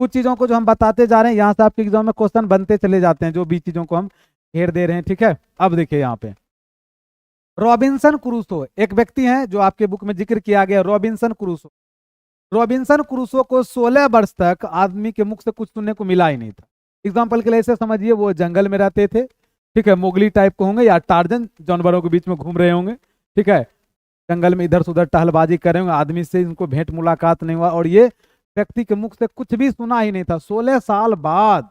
S1: कुछ चीजों को जो हम बताते जा रहे हैं यहाँ से आपके एग्जाम में क्वेश्चन बनते चले जाते हैं, जो भी चीजों को हम घेर दे रहे हैं, ठीक है। अब देखिए यहाँ पे रॉबिन्सन क्रूसो एक व्यक्ति हैं जो आपके बुक में जिक्र किया गया, रॉबिन्सन क्रूसो। रॉबिन्सन क्रूसो को 16 वर्ष तक आदमी के मुख से कुछ सुनने को मिला ही नहीं था। एग्जाम्पल के लिए ऐसे समझिए वो जंगल में रहते थे, ठीक है, मोगली टाइप को होंगे या टार्जन जानवरों के बीच में घूम रहे होंगे, ठीक है, जंगल में इधर से उधर टहलबाजी कर रहे होंगे, आदमी से इनको भेंट मुलाकात नहीं हुआ और ये व्यक्ति के मुख से कुछ भी सुना ही नहीं था। 16 साल बाद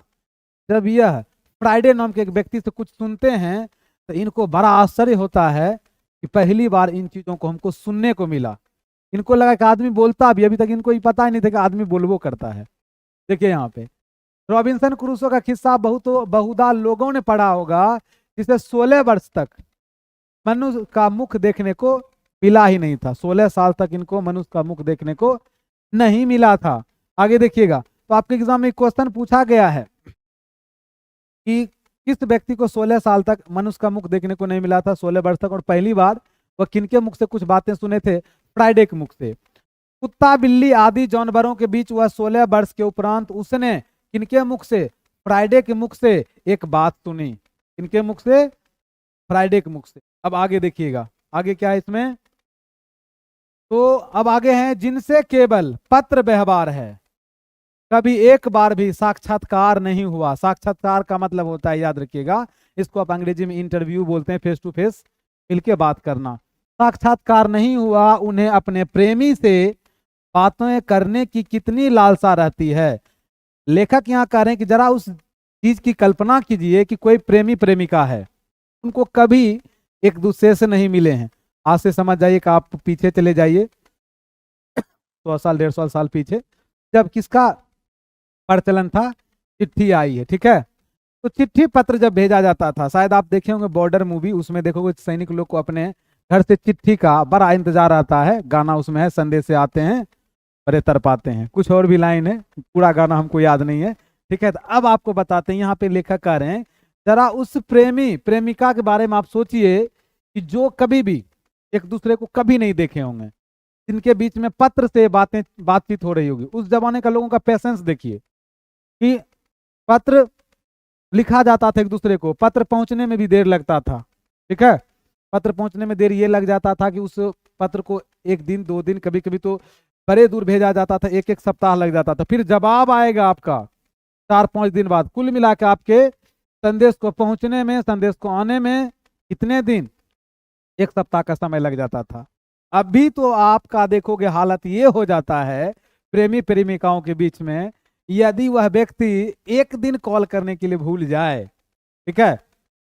S1: जब यह फ्राइडे नाम के एक व्यक्ति से कुछ सुनते हैं तो इनको बड़ा आश्चर्य होता है कि पहली बार इन चीजों को हमको सुनने को मिला। इनको लगा कि आदमी बोलता भी, अभी तक इनको ही पता ही नहीं था कि आदमी बोलबो करता है। देखिए यहाँ पे रॉबिन्सन क्रूसो का किस्सा बहुधा लोगों ने पढ़ा होगा, जिसे 16 वर्ष तक मनुष्य का मुख देखने को मिला ही नहीं था। 16 साल तक इनको मनुष्य का मुख देखने को नहीं मिला था। आगे देखिएगा, तो आपके एग्जाम में क्वेश्चन पूछा गया है कि किस व्यक्ति को 16 साल तक मनुष्य का मुख देखने को नहीं मिला था, 16 वर्ष तक, और पहली बार वह किनके मुख से कुछ बातें सुने थे? फ्राइडे के मुख से। कुत्ता बिल्ली आदि जानवरों के बीच वह 16 वर्ष के उपरांत उसने किनके मुख से? फ्राइडे के मुख से एक बात सुनी। किनके मुख से? फ्राइडे के मुख से। अब आगे देखिएगा, आगे क्या है इसमें? तो अब आगे हैं जिनसे केवल पत्र व्यवहार है, कभी एक बार भी साक्षात्कार नहीं हुआ। साक्षात्कार का मतलब होता है, याद रखिएगा, इसको आप अंग्रेजी में इंटरव्यू बोलते हैं, फेस टू फेस मिलके बात करना। साक्षात्कार नहीं हुआ, उन्हें अपने प्रेमी से बातें करने की कितनी लालसा रहती है। लेखक यहाँ कह रहे हैं कि जरा उस चीज की कल्पना कीजिए कि कोई प्रेमी प्रेमिका है, उनको कभी एक दूसरे से नहीं मिले हैं। आज से समझ जाइए कि आप पीछे चले जाइए 100 साल 150 साल पीछे, जब किसका प्रचलन था? चिट्ठी आई है, ठीक है। तो चिट्ठी पत्र जब भेजा जाता था, शायद आप देखे होंगे बॉर्डर मूवी, उसमें देखोगे सैनिक लोग को अपने घर से चिट्ठी का बड़ा इंतजार आता है। गाना उसमें है, संदेश से आते हैं बड़े तरपाते हैं, कुछ और भी लाइन है, पूरा गाना हमको याद नहीं है, ठीक है। तो अब आपको बताते हैं, यहाँ पे लेखक कह रहे हैं जरा उस प्रेमी प्रेमिका के बारे में आप सोचिए कि जो कभी भी एक दूसरे को कभी नहीं देखे होंगे, जिनके बीच में पत्र से बातचीत हो रही होगी। उस जमाने का लोगों का पेशेंस देखिए कि पत्र लिखा जाता था एक दूसरे को, पत्र पहुंचने में भी देर लगता था, ठीक है। पत्र पहुंचने में देर ये लग जाता था कि उस पत्र को 1 दिन 2 दिन, कभी कभी तो बड़े दूर भेजा जाता था, 1 सप्ताह लग जाता था। फिर जवाब आएगा आपका 4-5 दिन बाद। कुल मिला के आपके संदेश को पहुंचने में, संदेश को आने में कितने दिन? 1 सप्ताह का समय लग जाता था। अभी तो आपका देखोगे हालत ये हो जाता है प्रेमी प्रेमिकाओं के बीच में, यदि वह व्यक्ति 1 दिन कॉल करने के लिए भूल जाए, ठीक है,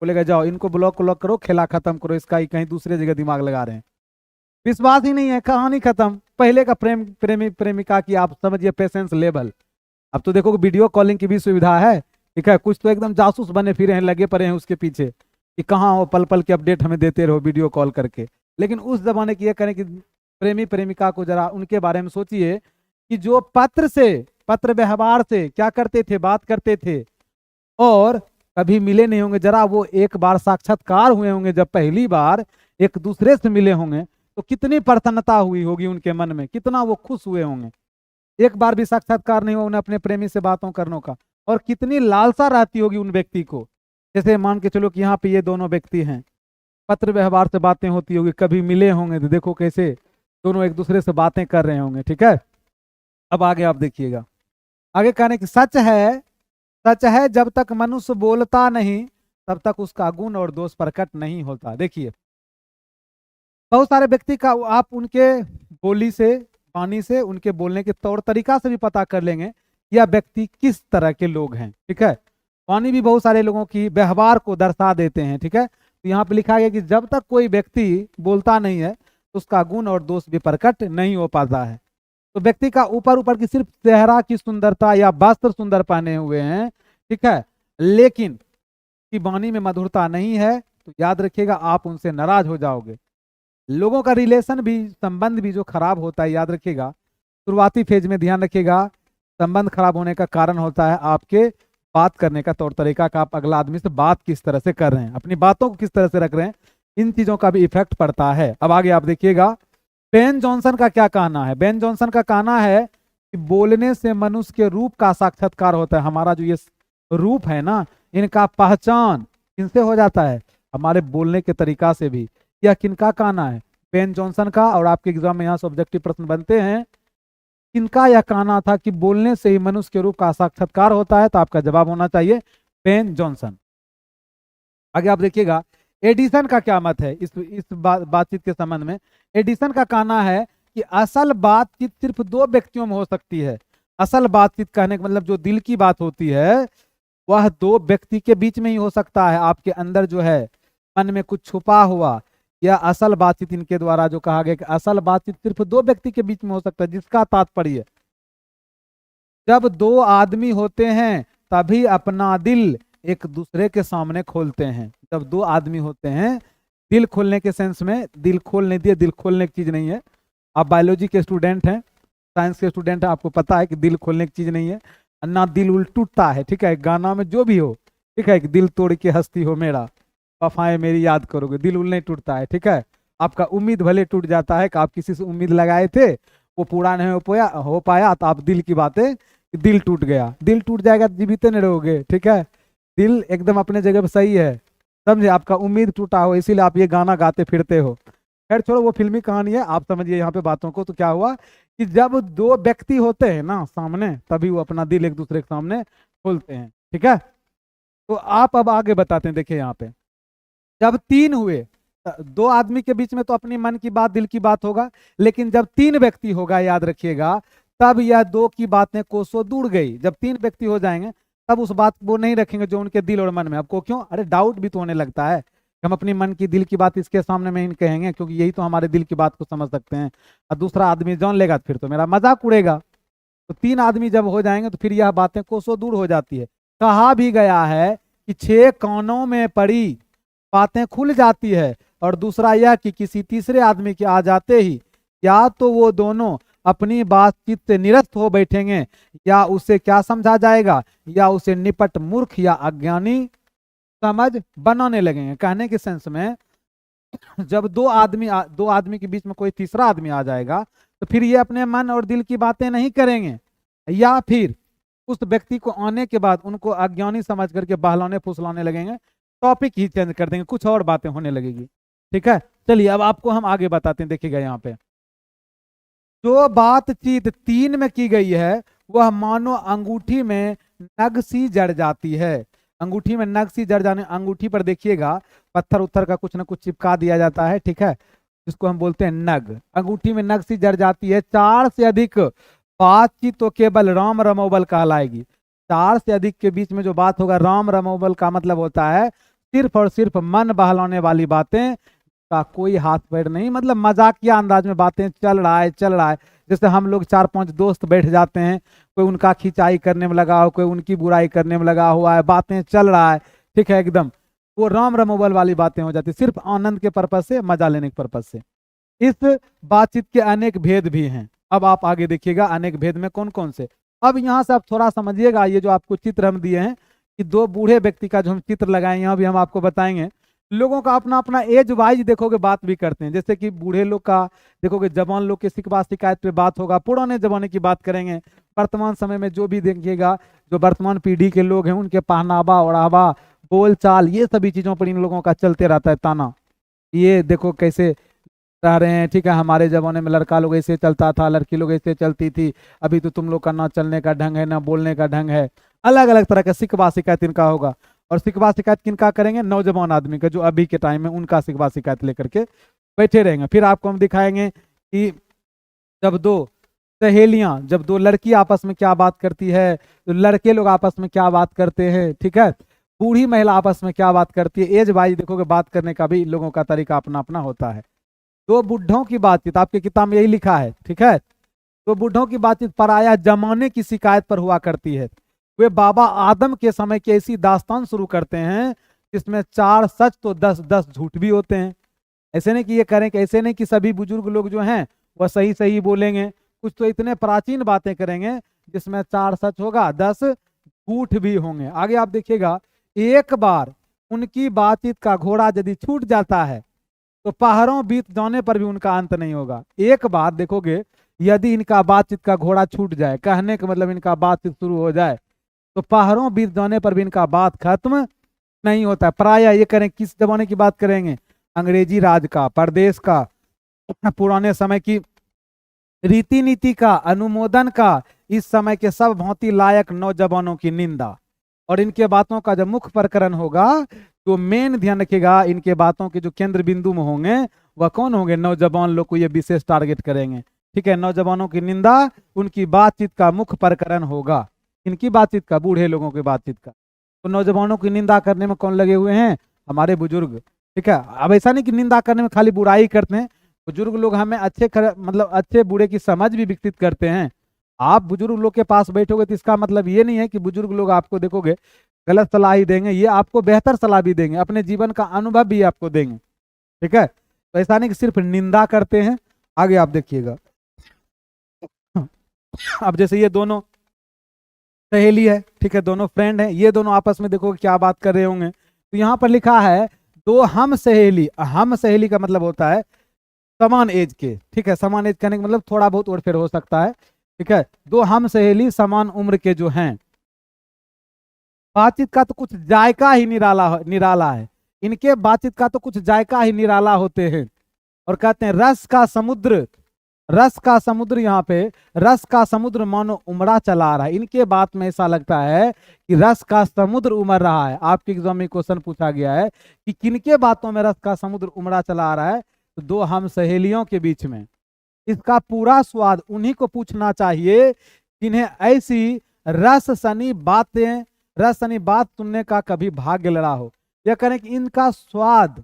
S1: बोलेगा जाओ इनको ब्लॉक करो, खेला खत्म करो, इसका कहीं दूसरे जगह दिमाग लगा रहे हैं। विश्वास ही नहीं है, कहानी खत्म। पहले का प्रेमी प्रेमिका की आप समझिए पेशेंस लेवल। अब तो देखो वीडियो कॉलिंग की भी सुविधा है, ठीक है। कुछ तो एकदम जासूस बने फिरे हैं, लगे पड़े हैं उसके पीछे कि कहाँ हो, पल पल के अपडेट हमें देते रहो वीडियो कॉल करके। लेकिन उस जमाने की ये करें कि प्रेमी प्रेमिका को जरा उनके बारे में सोचिए कि जो पत्र व्यवहार से क्या करते थे? बात करते थे, और कभी मिले नहीं होंगे। जरा वो एक बार साक्षात्कार हुए होंगे, जब पहली बार एक दूसरे से मिले होंगे तो कितनी प्रसन्नता हुई होगी उनके मन में, कितना वो खुश हुए होंगे। एक बार भी साक्षात्कार नहीं हुआ उन्हें अपने प्रेमी से बातों करने का, और कितनी लालसा रहती होगी उन व्यक्ति को। जैसे मान के चलो कि यहाँ पे ये दोनों व्यक्ति हैं, पत्र व्यवहार से बातें होती होगी, कभी मिले होंगे तो देखो कैसे दोनों एक दूसरे से बातें कर रहे होंगे, ठीक है। अब आगे आप देखिएगा, आगे कहने की सच है जब तक मनुष्य बोलता नहीं तब तक उसका गुण और दोष प्रकट नहीं होता। देखिए बहुत सारे व्यक्ति का आप उनके बोली से, वाणी से, उनके बोलने के तौर तरीका से भी पता कर लेंगे यह व्यक्ति किस तरह के लोग हैं, ठीक है। वाणी भी बहुत सारे लोगों की व्यवहार को दर्शा देते हैं, ठीक है। तो यहाँ पे लिखा गया कि जब तक कोई व्यक्ति बोलता नहीं है तो उसका गुण और दोष भी प्रकट नहीं हो पाता है। तो व्यक्ति का ऊपर की सिर्फ चेहरा की सुंदरता या वस्त्र सुंदर पहने हुए हैं, ठीक है, लेकिन की वाणी में मधुरता नहीं है, तो याद रखिएगा आप उनसे नाराज हो जाओगे। लोगों का रिलेशन भी, संबंध भी जो खराब होता है, याद रखिएगा शुरुआती फेज में ध्यान रखिएगा, संबंध खराब होने का कारण होता है आपके बात करने का तौर तरीका का। आप अगला आदमी से बात किस तरह से कर रहे हैं, अपनी बातों को किस तरह से रख रहे हैं, इन चीजों का भी इफेक्ट पड़ता है। अब आगे आप देखिएगा बेन जॉनसन का क्या कहना है। बेन जॉनसन का कहना है कि बोलने से मनुष्य के रूप का साक्षात्कार होता है। हमारा जो ये रूप है ना, इनका पहचान किनसे हो जाता है? हमारे बोलने के तरीका से भी। यह किनका कहना है? बेन जॉनसन का। और आपके एग्जाम में यहाँ से ऑब्जेक्टिव प्रश्न बनते हैं, किनका यह कहना था कि बोलने से ही मनुष्य के रूप का साक्षात्कार होता है? तो आपका जवाब होना चाहिए बेन जॉनसन। आगे आप देखिएगा एडिसन का क्या मत है इस बातचीत के संबंध में? एडिसन का कहना है कि असल बातचीत सिर्फ दो व्यक्तियों में हो सकती है। असल बातचीत कहने का मतलब जो दिल की बात होती है वह दो व्यक्ति के बीच में ही हो सकता है। आपके अंदर जो है मन में कुछ छुपा हुआ, या असल बातचीत इनके द्वारा जो कहा गया कि असल बातचीत सिर्फ दो व्यक्ति के बीच में हो सकता है, जिसका तात्पर्य जब दो आदमी होते हैं तभी अपना दिल एक दूसरे के सामने खोलते हैं। जब दो आदमी होते हैं, दिल खोलने के सेंस में, दिल खोल नहीं दिए, दिल खोलने की चीज नहीं है। आप बायोलॉजी के स्टूडेंट हैं, साइंस के स्टूडेंट हैं, आपको पता है कि दिल खोलने की चीज नहीं है। ना दिल उल टूटता है, ठीक है, गाना में जो भी हो, ठीक है, कि दिल तोड़ के हंसती हो मेरा, वफाएं मेरी याद करोगे, दिल उल नहीं टूटता है, ठीक है। आपका उम्मीद भले टूट जाता है कि आप किसी से उम्मीद लगाए थे, वो पूरा नहीं हो पाया, तो आप दिल की बातें, दिल टूट गया, दिल टूट जाएगा तो जीवित नहीं रहोगे, ठीक है। दिल एकदम अपने जगह पे सही है, समझे। आपका उम्मीद टूटा हो इसीलिए आप ये गाना गाते फिरते हो। खैर छोड़ो, वो फिल्मी कहानी है, आप समझिए यहाँ पे बातों को। तो क्या हुआ कि जब दो व्यक्ति होते हैं ना सामने, तभी वो अपना दिल एक दूसरे के सामने खोलते हैं, ठीक है। तो आप अब आगे बताते हैं, देखिए यहाँ पे जब तीन हुए, दो आदमी के बीच में तो अपनी मन की बात, दिल की बात होगा, लेकिन जब तीन व्यक्ति होगा, याद रखिएगा, तब यह दो की बातें कोसों दूर गई। जब तीन व्यक्ति हो जाएंगे तब उस बात वो नहीं रखेंगे जो उनके दिल और मन में। आपको क्यों, अरे डाउट भी तो होने लगता है, हम अपनी मन की दिल की बात इसके सामने में ही कहेंगे, क्योंकि यही तो हमारे दिल की बात को समझ सकते हैं। और दूसरा आदमी जान लेगा फिर तो मेरा मजाक उड़ेगा। तो तीन आदमी जब हो जाएंगे तो फिर यह बातें कोसों दूर हो जाती है। कहा भी गया है कि 6 कानों में पड़ी बातें खुल जाती है। और दूसरा यह कि किसी तीसरे आदमी के आ जाते ही या तो वो दोनों अपनी बातचीत से निरस्त हो बैठेंगे, या उसे क्या समझा जाएगा, या उसे निपट मूर्ख या अज्ञानी समझ बनाने लगेंगे। कहने के सेंस में जब दो आदमी के बीच में कोई तीसरा आदमी आ जाएगा तो फिर ये अपने मन और दिल की बातें नहीं करेंगे, या फिर उस व्यक्ति को आने के बाद उनको अज्ञानी समझ करके बहलाने फुसलाने लगेंगे, टॉपिक ही चेंज कर देंगे, कुछ और बातें होने लगेगी, ठीक है। चलिए अब आपको हम आगे बताते हैं, देखिएगा यहाँ पे जो बातचीत तीन में की गई है वह मानो अंगूठी में नग सी जड़ जाती है। अंगूठी में नग सी जड़ जाने, अंगूठी पर देखिएगा पत्थर उत्थर का कुछ ना कुछ चिपका दिया जाता है, ठीक है, जिसको हम बोलते हैं नग। अंगूठी में नग सी जड़ जाती है। 4 से अधिक बातचीत तो केवल राम रमोबल कहलाएगी। 4 से अधिक के बीच में जो बात होगा, राम रमोबल का मतलब होता है सिर्फ और सिर्फ मन बहलाने वाली बातें, का कोई हाथ पैर नहीं, मतलब मजाकिया अंदाज में बातें चल रहा है। जैसे हम लोग 4-5 दोस्त बैठ जाते हैं, कोई उनका खिंचाई करने में लगा हो, कोई उनकी बुराई करने में लगा हुआ है, बातें चल रहा है, ठीक है, एकदम वो राम रमोबल वाली बातें हो जाती, सिर्फ आनंद के पर्पज से, मजा लेने के पर्पज से। इस बातचीत के अनेक भेद भी हैं। अब आप आगे देखिएगा अनेक भेद में कौन कौन से। अब यहाँ से आप थोड़ा समझिएगा, ये जो आपको चित्र हम दिए हैं कि दो बूढ़े व्यक्ति का जो हम चित्र लगाए, यहाँ भी हम आपको बताएंगे। लोगों का अपना अपना एज वाइज देखोगे बात भी करते हैं। जैसे कि बूढ़े लोग का देखोगे, जवान लोग के शिकवा शिकायत पे बात होगा, पुराने जमाने की बात करेंगे। वर्तमान समय में जो भी देखिएगा, जो वर्तमान पीढ़ी के लोग हैं, उनके पहनावा ओढ़ावा बोल चाल, ये सभी चीजों पर इन लोगों का चलते रहता है ताना। ये देखो कैसे रह रहे हैं, ठीक है, हमारे जमाने में लड़का लोग ऐसे चलता था, लड़की लोग ऐसे चलती थी, अभी तो तुम लोग का ना चलने का ढंग है, ना बोलने का ढंग है। अलग अलग तरह का शिकवा शिकायत इनका होगा। और शिकवा शिकायत किनका करेंगे, नौजवान आदमी का, जो अभी के टाइम में उनका शिकवा शिकायत लेकर के बैठे रहेंगे। फिर आपको हम दिखाएंगे कि जब दो सहेलियां, जब दो लड़की आपस में क्या बात करती है, तो लड़के लोग आपस में क्या बात करते हैं, ठीक है, बूढ़ी महिला आपस में क्या बात करती है। एज वाइज देखोगे बात करने का भी लोगों का तरीका अपना अपना होता है। दो बुढ़ों की बातचीत, आपके किताब में यही लिखा है, ठीक है। तो बुढ़ों की बातचीत पराया जमाने की शिकायत पर हुआ करती है। वे बाबा आदम के समय की ऐसी दास्तान शुरू करते हैं जिसमें 4 सच तो 10 झूठ भी होते हैं। ऐसे नहीं कि ये करें कि, ऐसे नहीं कि सभी बुजुर्ग लोग जो हैं वह सही सही बोलेंगे, कुछ तो इतने प्राचीन बातें करेंगे जिसमें 4 सच होगा, 10 झूठ भी होंगे। आगे आप देखिएगा, एक बार उनकी बातचीत का घोड़ा यदि छूट जाता है तो पहाड़ों बीत जाने पर भी उनका अंत नहीं होगा। एक बार देखोगे, यदि इनका बातचीत का घोड़ा छूट जाए, कहने का मतलब इनका बातचीत शुरू हो जाए, तो पहाड़ों बीत जाने पर भी इनका बात खत्म नहीं होता। प्रायः ये करें, किस जमाने की बात करेंगे, अंग्रेजी राज का, परदेश का, पुराने समय की रीति नीति का, अनुमोदन का, इस समय के सब भांति लायक नौजवानों की निंदा। और इनके बातों का जब मुख्य प्रकरण होगा तो मेन ध्यान रखिएगा, इनके बातों के जो केंद्र बिंदु में होंगे वह कौन होंगे? नौजवान लोग को ये विशेष टारगेट करेंगे। ठीक है, नौजवानों की निंदा उनकी बातचीत का मुख्य प्रकरण होगा। इनकी बातचीत का, बूढ़े लोगों की बातचीत का। तो नौजवानों की निंदा करने में कौन लगे हुए हैं? हमारे बुजुर्ग। ठीक है, अब ऐसा नहीं कि निंदा करने में खाली बुराई करते हैं, बुजुर्ग लोग हमें मतलब अच्छे बुरे की समझ भी विकसित करते हैं। आप बुजुर्ग लोग के पास बैठोगे तो इसका मतलब ये नहीं है कि बुजुर्ग लोग आपको देखोगे गलत सलाह ही देंगे, ये आपको बेहतर सलाह भी देंगे, अपने जीवन का अनुभव भी आपको देंगे। ठीक है, तो ऐसा नहीं कि सिर्फ निंदा करते हैं। आगे आप देखिएगा, अब जैसे ये दोनों सहेली है, ठीक है, दोनों फ्रेंड है, ये दोनों आपस में देखो क्या बात कर रहे होंगे। तो यहाँ पर लिखा है दो हम सहेली। हम सहेली का मतलब होता है समान एज के। ठीक है, समान एज कहने का मतलब थोड़ा बहुत और फिर हो सकता है। ठीक है, दो हम सहेली समान उम्र के जो हैं, बातचीत का तो कुछ जायका ही निराला निराला है। इनके बातचीत का तो कुछ जायका ही निराला होते हैं। और कहते हैं रस का समुद्र, रस का समुद्र, यहाँ पे रस का समुद्र मानो उमड़ा चला रहा है। इनके बात में ऐसा लगता है कि रस का समुद्र उमड़ रहा है। आपके एग्जाम में क्वेश्चन पूछा गया है कि किनके बातों में रस का समुद्र उमड़ा चला आ रहा है? तो दो हम सहेलियों के बीच में। इसका पूरा स्वाद उन्हीं को पूछना चाहिए जिन्हें ऐसी रस सनी बातें, रस सनी बात सुनने का कभी भाग्य लड़ा हो। यह करें कि इनका स्वाद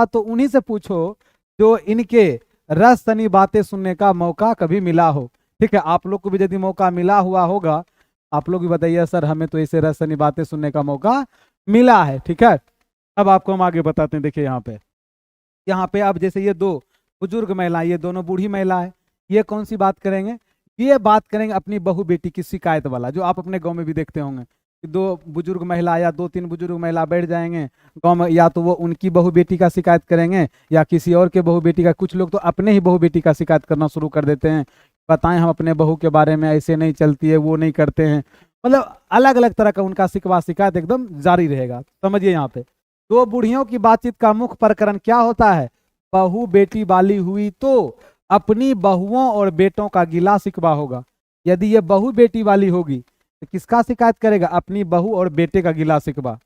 S1: तो उन्हीं से पूछो जो इनके रस सनी बातें सुनने का मौका कभी मिला हो। ठीक है, आप लोग को भी यदि मौका मिला हुआ होगा, आप लोग भी बताइए सर हमें तो ऐसे रस सनी बातें सुनने का मौका मिला है। ठीक है, अब आपको हम आगे बताते हैं। देखिए यहाँ पे अब जैसे ये दो बुजुर्ग महिलाएं, ये दोनों बूढ़ी महिला है, ये कौन सी बात करेंगे? ये बात करेंगे अपनी बहू बेटी की शिकायत वाला, जो आप अपने गांव में भी देखते होंगे कि दो बुजुर्ग महिला या दो तीन बुजुर्ग महिला बैठ जाएंगे गांव में, या तो वो उनकी बहू बेटी का शिकायत करेंगे या किसी और के बहू बेटी का। कुछ लोग तो अपने ही बहू बेटी का शिकायत करना शुरू कर देते हैं, बताएं हम अपने बहू के बारे में, ऐसे नहीं चलती है, वो नहीं करते हैं। मतलब अलग अलग तरह का उनका शिकवा शिकायत एकदम जारी रहेगा। समझिए, यहाँ पे दो बूढ़ियों की बातचीत का मुख्य प्रकरण क्या होता है? बहू बेटी वाली हुई तो अपनी बहुओं और बेटों का गिला शिकवा होगा। यदि ये बहू बेटी वाली होगी तो किसका शिकायत करेगा? अपनी बहू और बेटे का गिला शिकवा।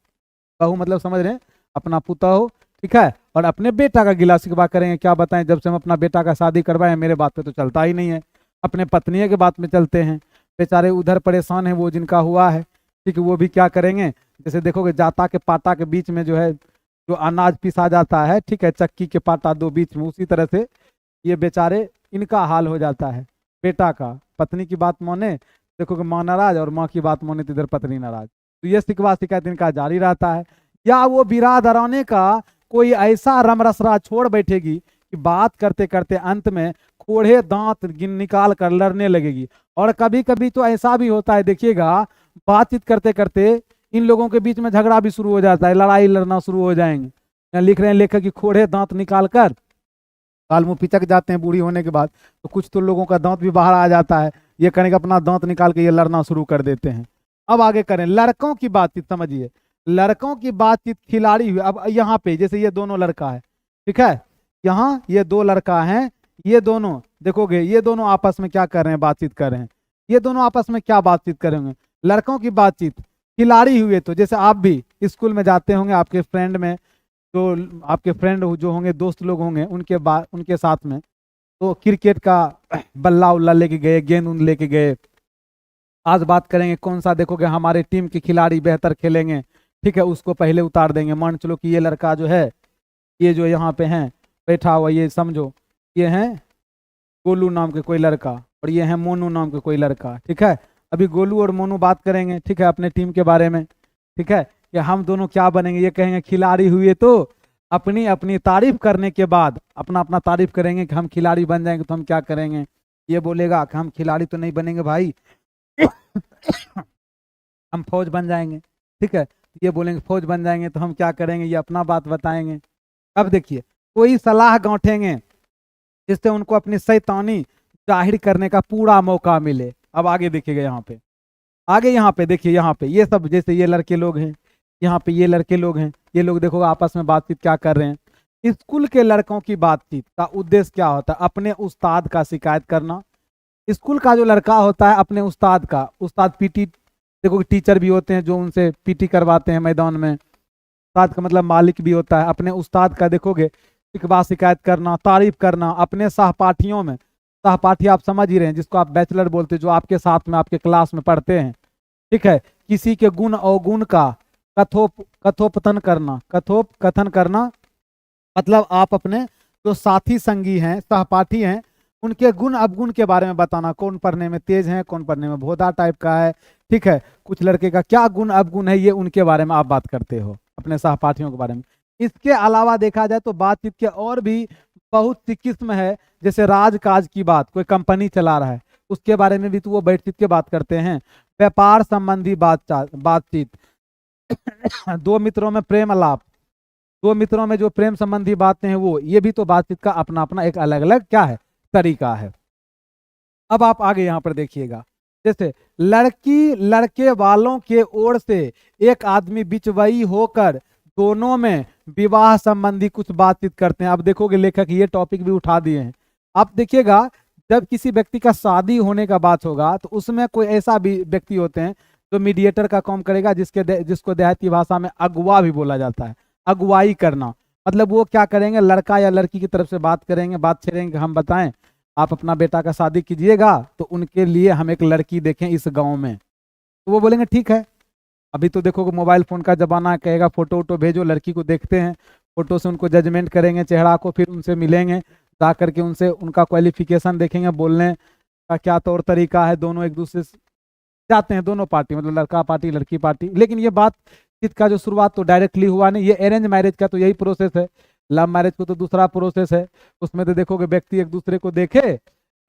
S1: बहू मतलब समझ रहे हैं, अपना पुता हो, ठीक है, और अपने बेटा का गिला शिकवा करेंगे। क्या बताएं, जब से हम अपना बेटा का शादी करवाए मेरे बात पे तो चलता ही नहीं है, अपने पत्नी के बात में चलते हैं। बेचारे उधर परेशान है वो जिनका हुआ है, ठीक है, वो भी क्या करेंगे? जैसे देखोगे जाता के पाटा के बीच में जो है जो अनाज पिसा जाता है, ठीक है, चक्की के पाटा दो बीच में, उसी तरह से ये बेचारे इनका हाल हो जाता है। बेटा का पत्नी की बात माने, देखोगे माँ नाराज, और माँ की बात माने तो इधर पत्नी नाराज। तो ये शिकवा शिकायत इनका जारी रहता है। या वो बिरादराने का कोई ऐसा रमरसरा छोड़ बैठेगी कि बात करते करते अंत में खोड़े दांत निकाल कर लड़ने लगेगी। और कभी कभी तो ऐसा भी होता है, देखिएगा, बातचीत करते करते इन लोगों के बीच में झगड़ा भी शुरू हो जाता है, लड़ाई लड़ना शुरू हो जाएंगे। यहाँ लिख रहे हैं लेखक कि खोड़े दांत निकाल कर काल मुंह पिचक जाते हैं बूढ़ी होने के बाद। तो कुछ तो लोगों का दांत भी बाहर आ जाता है, ये करेंगे अपना दांत निकाल के ये लड़ना शुरू कर देते हैं। अब आगे करें लड़कों की बातचीत। समझिए, लड़कों की बातचीत खिलाड़ी हुई। अब यहाँ पे जैसे ये दोनों लड़का है, ठीक है, यहाँ ये दो लड़का हैं, ये दोनों देखोगे ये दोनों आपस में क्या कर रहे हैं? बातचीत कर रहे हैं। ये दोनों आपस में क्या बातचीत करेंगे? लड़कों की बातचीत खिलाड़ी हुए। तो जैसे आप भी स्कूल में जाते होंगे, आपके फ्रेंड में जो आपके फ्रेंड जो होंगे, दोस्त लोग होंगे, उनके साथ में तो क्रिकेट का बल्ला उल्ला लेके गए, गेंद उन लेके गए। आज बात करेंगे कौन सा देखोगे हमारे टीम के खिलाड़ी बेहतर खेलेंगे, ठीक है, उसको पहले उतार देंगे। मान चलो कि ये लड़का जो है, ये जो यहाँ पे हैं बैठा हुआ, ये समझो ये हैं गोलू नाम के कोई लड़का, और ये है मोनू नाम के कोई लड़का। ठीक है, अभी गोलू और मोनू बात करेंगे, ठीक है, अपने टीम के बारे में। ठीक है, कि हम दोनों क्या बनेंगे? ये कहेंगे खिलाड़ी हुए तो अपनी अपनी तारीफ करने के बाद अपना अपना तारीफ करेंगे कि हम खिलाड़ी बन जाएंगे तो हम क्या करेंगे? ये बोलेगा कि हम खिलाड़ी तो नहीं बनेंगे भाई हम फौज बन जाएंगे। ठीक है, ये बोलेंगे फौज बन जाएंगे तो हम क्या करेंगे? ये अपना बात बताएंगे। अब देखिए, कोई सलाह गांठेंगे जिससे उनको अपनी शैतानी जाहिर करने का पूरा मौका मिले। अब आगे देखिएगा, यहाँ पे आगे यहाँ पे देखिए, यहाँ पे ये सब जैसे ये लड़के लोग हैं, यहाँ पे ये लड़के लोग हैं, ये लोग देखो आपस में बातचीत क्या कर रहे हैं। स्कूल के लड़कों की बातचीत का उद्देश्य क्या होता है? अपने उस्ताद का शिकायत करना। स्कूल का जो लड़का होता है अपने उस्ताद का, उस्ताद पीटी, देखो टीचर भी होते हैं जो उनसे पीटी करवाते हैं मैदान में, उस्ताद का मतलब मालिक भी होता है। अपने उस्ताद का देखोगे शिकवा शिकायत करना, तारीफ करना। अपने सहपाठियों में, सहपाठी आप समझ ही रहे हैं जिसको आप बैचलर बोलते हैं, जो आपके साथ में आपके क्लास में पढ़ते हैं, ठीक है। किसी के गुण अवगुण का कथोपकथन करना, कथोपकथन करना मतलब आप अपने जो साथी संगी हैं, सहपाठी हैं, उनके गुण अवगुण के बारे में बताना। कौन पढ़ने में तेज है, कौन पढ़ने में भोदा टाइप का है, ठीक है। कुछ लड़के का क्या गुण अवगुण है, ये उनके बारे में आप बात करते हो, अपने सहपाठियों के बारे में। इसके अलावा देखा जाए तो बातचीत के और भी बहुत सी किस्म है। जैसे राजकाज की बात, कोई कंपनी चला रहा है, उसके बारे में भी तो वो बैठक के बात करते हैं। व्यापार संबंधी बातचीत, दो मित्रों में प्रेम अलाप, दो मित्रों में जो प्रेम संबंधी बातें हैं वो, ये भी तो बातचीत का अपना अपना एक अलग अलग क्या है, तरीका है। अब आप आगे यहाँ पर देखिएगा, जैसे लड़की लड़के वालों के ओर से एक आदमी बिचवई होकर दोनों में विवाह संबंधी कुछ बातचीत करते हैं। अब देखोगे लेखक ये टॉपिक भी उठा दिए हैं। आप देखिएगा जब किसी व्यक्ति का शादी होने का बात होगा तो उसमें कोई ऐसा भी व्यक्ति होते हैं जो मीडिएटर का काम करेगा, जिसको देहाती भाषा में अगुवा भी बोला जाता है। अगुवाई करना मतलब वो क्या करेंगे, लड़का या लड़की की तरफ से बात करेंगे, बात छेड़ेंगे कि हम बताएं आप अपना बेटा का शादी कीजिएगा तो उनके लिए हम एक लड़की देखें इस गांव में। तो वो बोलेंगे ठीक है। अभी तो देखो मोबाइल फोन का जमाना है, कहेगा फोटो वोटो भेजो, लड़की को देखते हैं, फोटो से उनको जजमेंट करेंगे चेहरा को, फिर उनसे मिलेंगे, जा करके उनसे उनका क्वालिफिकेशन देखेंगे, बोलने का क्या तौर तरीका है। दोनों एक दूसरे से जाते हैं, दोनों पार्टी मतलब लड़का पार्टी लड़की पार्टी। लेकिन ये बातचीत का जो शुरुआत तो डायरेक्टली हुआ नहीं, ये अरेंज मैरिज का तो यही प्रोसेस है। लव मैरिज को तो दूसरा प्रोसेस है, उसमें तो देखोगे व्यक्ति एक दूसरे को देख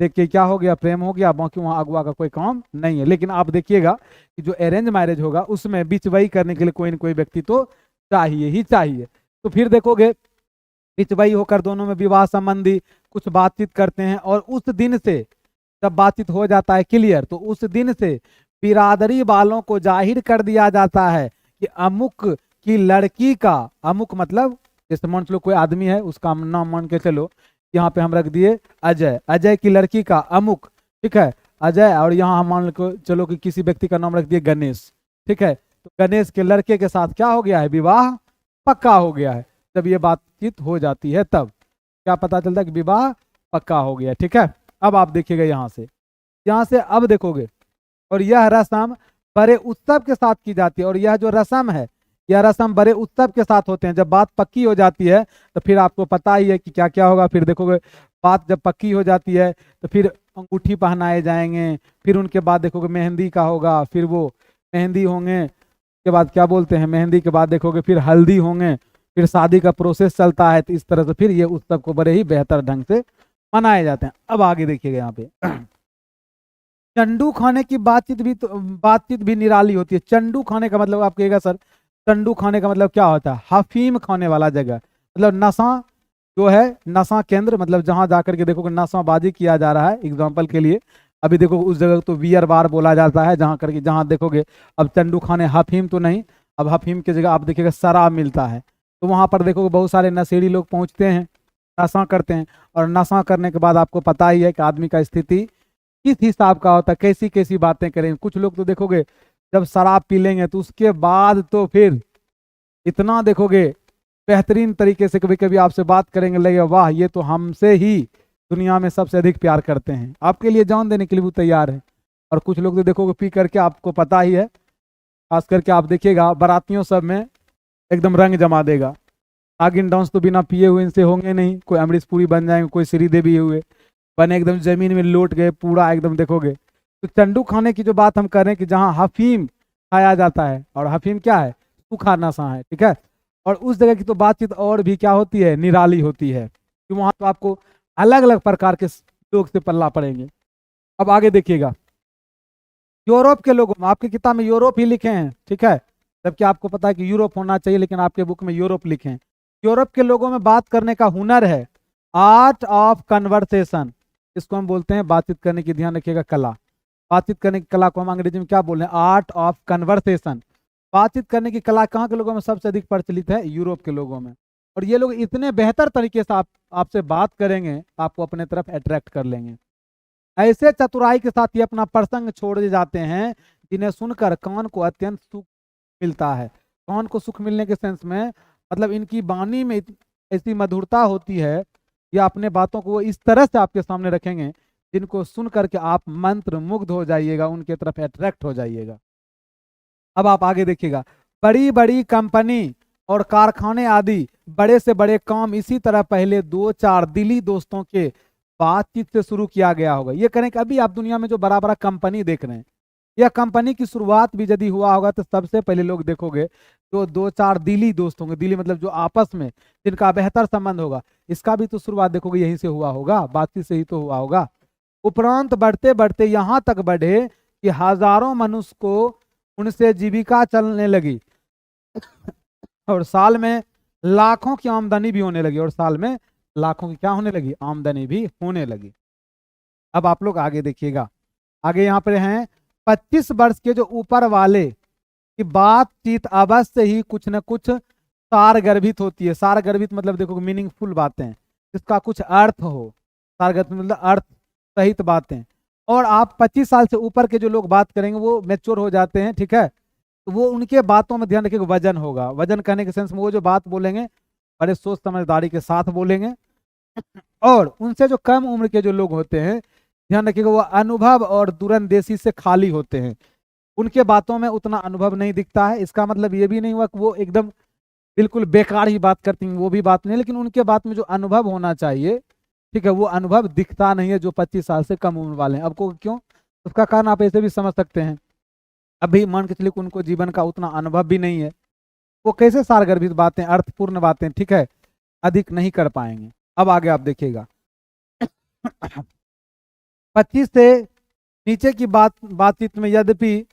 S1: के क्या हो गया, प्रेम हो गया, बाकी वहाँ अगुआ का कोई काम नहीं है। लेकिन आप देखिएगा कि जो अरेंज मैरिज होगा उसमें बिचवाई करने के लिए कोई न कोई व्यक्ति तो चाहिए ही चाहिए। तो फिर देखोगे बिचवाई होकर दोनों में विवाह संबंधी कुछ बातचीत करते हैं, और उस दिन से जब बातचीत हो जाता है क्लियर, तो उस दिन से बिरादरी वालों को जाहिर कर दिया जाता है कि अमुक की लड़की का, अमुक मतलब जैसे मान लो कोई आदमी है, उसका नाम मान के चलो यहाँ पे हम रख दिए अजय, अजय की लड़की का अमुक, ठीक है, अजय। और यहाँ हम मान लो चलो कि किसी व्यक्ति का नाम रख दिए गणेश, ठीक है। तो गणेश के लड़के के साथ क्या हो गया है, विवाह पक्का हो गया है। जब ये बातचीत हो जाती है तब क्या पता चलता है कि विवाह पक्का हो गया, ठीक है। अब आप देखिएगा यहाँ से अब देखोगे, और यह रस्म बड़े उत्सव के साथ की जाती है। और यह जो रस्म है, यह रस्म बड़े उत्सव के साथ होते हैं। जब बात पक्की हो जाती है तो फिर आपको पता ही है कि क्या क्या होगा। फिर देखोगे बात जब पक्की हो जाती है तो फिर अंगूठी पहनाए जाएंगे, फिर उनके बाद देखोगे मेहंदी का होगा, फिर वो मेहंदी होंगे के बाद क्या बोलते हैं, मेहंदी के बाद देखोगे फिर हल्दी होंगे, फिर शादी का प्रोसेस चलता है। तो इस तरह से फिर ये उत्सव को बड़े ही बेहतर ढंग से मनाए जाते हैं। अब आगे देखिएगा यहाँ पे चंडू खाने की बातचीत भी निराली होती है। चंडू खाने का मतलब आप कहिएगा सर चंडू खाने का मतलब क्या होता है, हफीम खाने वाला जगह, मतलब नशा जो है, नशा केंद्र, मतलब जहां जाकर के देखोगे नशाबाजी किया जा रहा है। एग्जांपल के लिए अभी देखो उस जगह तो बियर बार बोला जाता है, जहां देखोगे अब चंडू खाने, हफीम तो नहीं, अब हफीम की जगह आप देखिएगा शराब मिलता है। तो वहां पर देखोगे बहुत सारे नशेड़ी लोग पहुंचते हैं, नशा करते हैं, और नशा करने के बाद आपको पता ही है कि आदमी का स्थिति किस हिसाब का होता है, कैसी कैसी बातें करेंगे। कुछ लोग तो देखोगे जब शराब पी लेंगे तो उसके बाद तो फिर इतना देखोगे बेहतरीन तरीके से कभी कभी आपसे बात करेंगे, लगेगा वाह ये तो हमसे ही दुनिया में सबसे अधिक प्यार करते हैं, आपके लिए जान देने के लिए वो तैयार है। और कुछ लोग तो देखोगे पी करके, आपको पता ही है, खास करके आप देखिएगा बारातियों सब में एकदम रंग जमा देगा। नागिन डांस तो बिना पिए हुए इनसे होंगे नहीं, कोई अमरीश पुरी बन जाएंगे, कोई श्रीदेवी हुए बने, एकदम जमीन में लौट गए पूरा एकदम देखोगे। तो चंडू खाने की जो बात हम कर रहे हैं कि जहाँ हफीम खाया जाता है, और हफीम क्या है, सूखा नशा है, ठीक है। और उस जगह की तो बातचीत और भी क्या होती है, निराली होती है, कि वहाँ तो आपको अलग अलग प्रकार के लोग से पल्ला पड़ेंगे। अब आगे देखिएगा, यूरोप के लोगों में, आपकी किताब में यूरोप ही लिखे हैं, ठीक है, जबकि आपको पता है कि यूरोप होना चाहिए, लेकिन आपके बुक में यूरोप लिखे हैं। यूरोप के लोगों में बात करने का हुनर है, आर्ट ऑफ कन्वर्सेशन, इसको हम बोलते हैं बातचीत करने की, ध्यान रखिएगा, कला। बातचीत करने की कला को हम अंग्रेजी में क्या बोल रहे हैं, आर्ट ऑफ कन्वर्सेशन। बातचीत करने की कला कहाँ के लोगों में सबसे अधिक प्रचलित है, यूरोप के लोगों में। और ये लोग इतने बेहतर तरीके से आपसे बात करेंगे, आपको अपने तरफ अट्रैक्ट कर लेंगे। ऐसे चतुराई के साथ ये अपना प्रसंग छोड़ जाते हैं जिन्हें सुनकर कान को अत्यंत सुख मिलता है। कौन को सुख मिलने के सेंस में, मतलब इनकी वाणी में ऐसी मधुरता होती है, या अपने बातों को वो इस तरह से आपके सामने रखेंगे जिनको सुन करके आप मंत्र मुग्ध हो जाइएगा, उनके तरफ अट्रैक्ट हो जाइएगा। अब आप आगे देखिएगा, बड़ी बड़ी कंपनी और कारखाने आदि बड़े से बड़े काम इसी तरह पहले 2-4 दिली दोस्तों के बातचीत से शुरू किया गया होगा। ये करें कि अभी आप दुनिया में जो बड़ा बड़ा कंपनी देख रहे हैं, यह कंपनी की शुरुआत भी यदि हुआ होगा तो सबसे पहले लोग देखोगे तो 2-4 दिली दोस्त होंगे। दिली मतलब जो आपस में जिनका बेहतर संबंध होगा, इसका भी तो शुरुआत देखोगे यहीं से हुआ होगा, बातचीत से ही तो हुआ होगा। उपरांत बढ़ते बढ़ते यहाँ तक बढ़े कि हजारों मनुष्य को उनसे जीविका चलने लगी और साल में लाखों की आमदनी भी होने लगी, और साल में लाखों की क्या होने लगी, आमदनी भी होने लगी। अब आप लोग आगे देखिएगा, आगे यहाँ पर हैं 25 वर्ष के जो ऊपर वाले की बातचीत अवश्य ही कुछ न कुछ सारगर्भित होती है। सारगर्भित मतलब देखो मीनिंगफुल बातें, जिसका कुछ अर्थ हो। सारगर्भित मतलब अर्थ सहित बातें। और आप 25 साल से ऊपर के जो लोग बात करेंगे वो मैच्योर हो जाते हैं, ठीक है, तो वो उनके बातों में ध्यान रखिएगा, वजन होगा। वजन कहने के सेंस में वो जो बात बोलेंगे बड़े सोच समझदारी के साथ बोलेंगे। और उनसे जो कम उम्र के जो लोग होते हैं, ध्यान रखिएगा, वो अनुभव और दूरंदेशी से खाली होते हैं। उनके बातों में उतना अनुभव नहीं दिखता है। इसका मतलब ये भी नहीं हुआ कि वो एकदम बिल्कुल बेकार ही बात करती हैं, वो भी बात नहीं, लेकिन उनके बात में जो अनुभव होना चाहिए, ठीक है, वो अनुभव दिखता नहीं है जो 25 साल से कम उम्र वाले हैं। आपको क्यों, उसका कारण आप ऐसे भी समझ सकते हैं, अभी मान के चलिए उनको जीवन का उतना अनुभव भी नहीं है, वो कैसे सारगर्भित बातें, अर्थपूर्ण बातें, ठीक है, अधिक नहीं कर पाएंगे। अब आगे आप देखिएगा 25 से नीचे की बातचीत में यद्यपि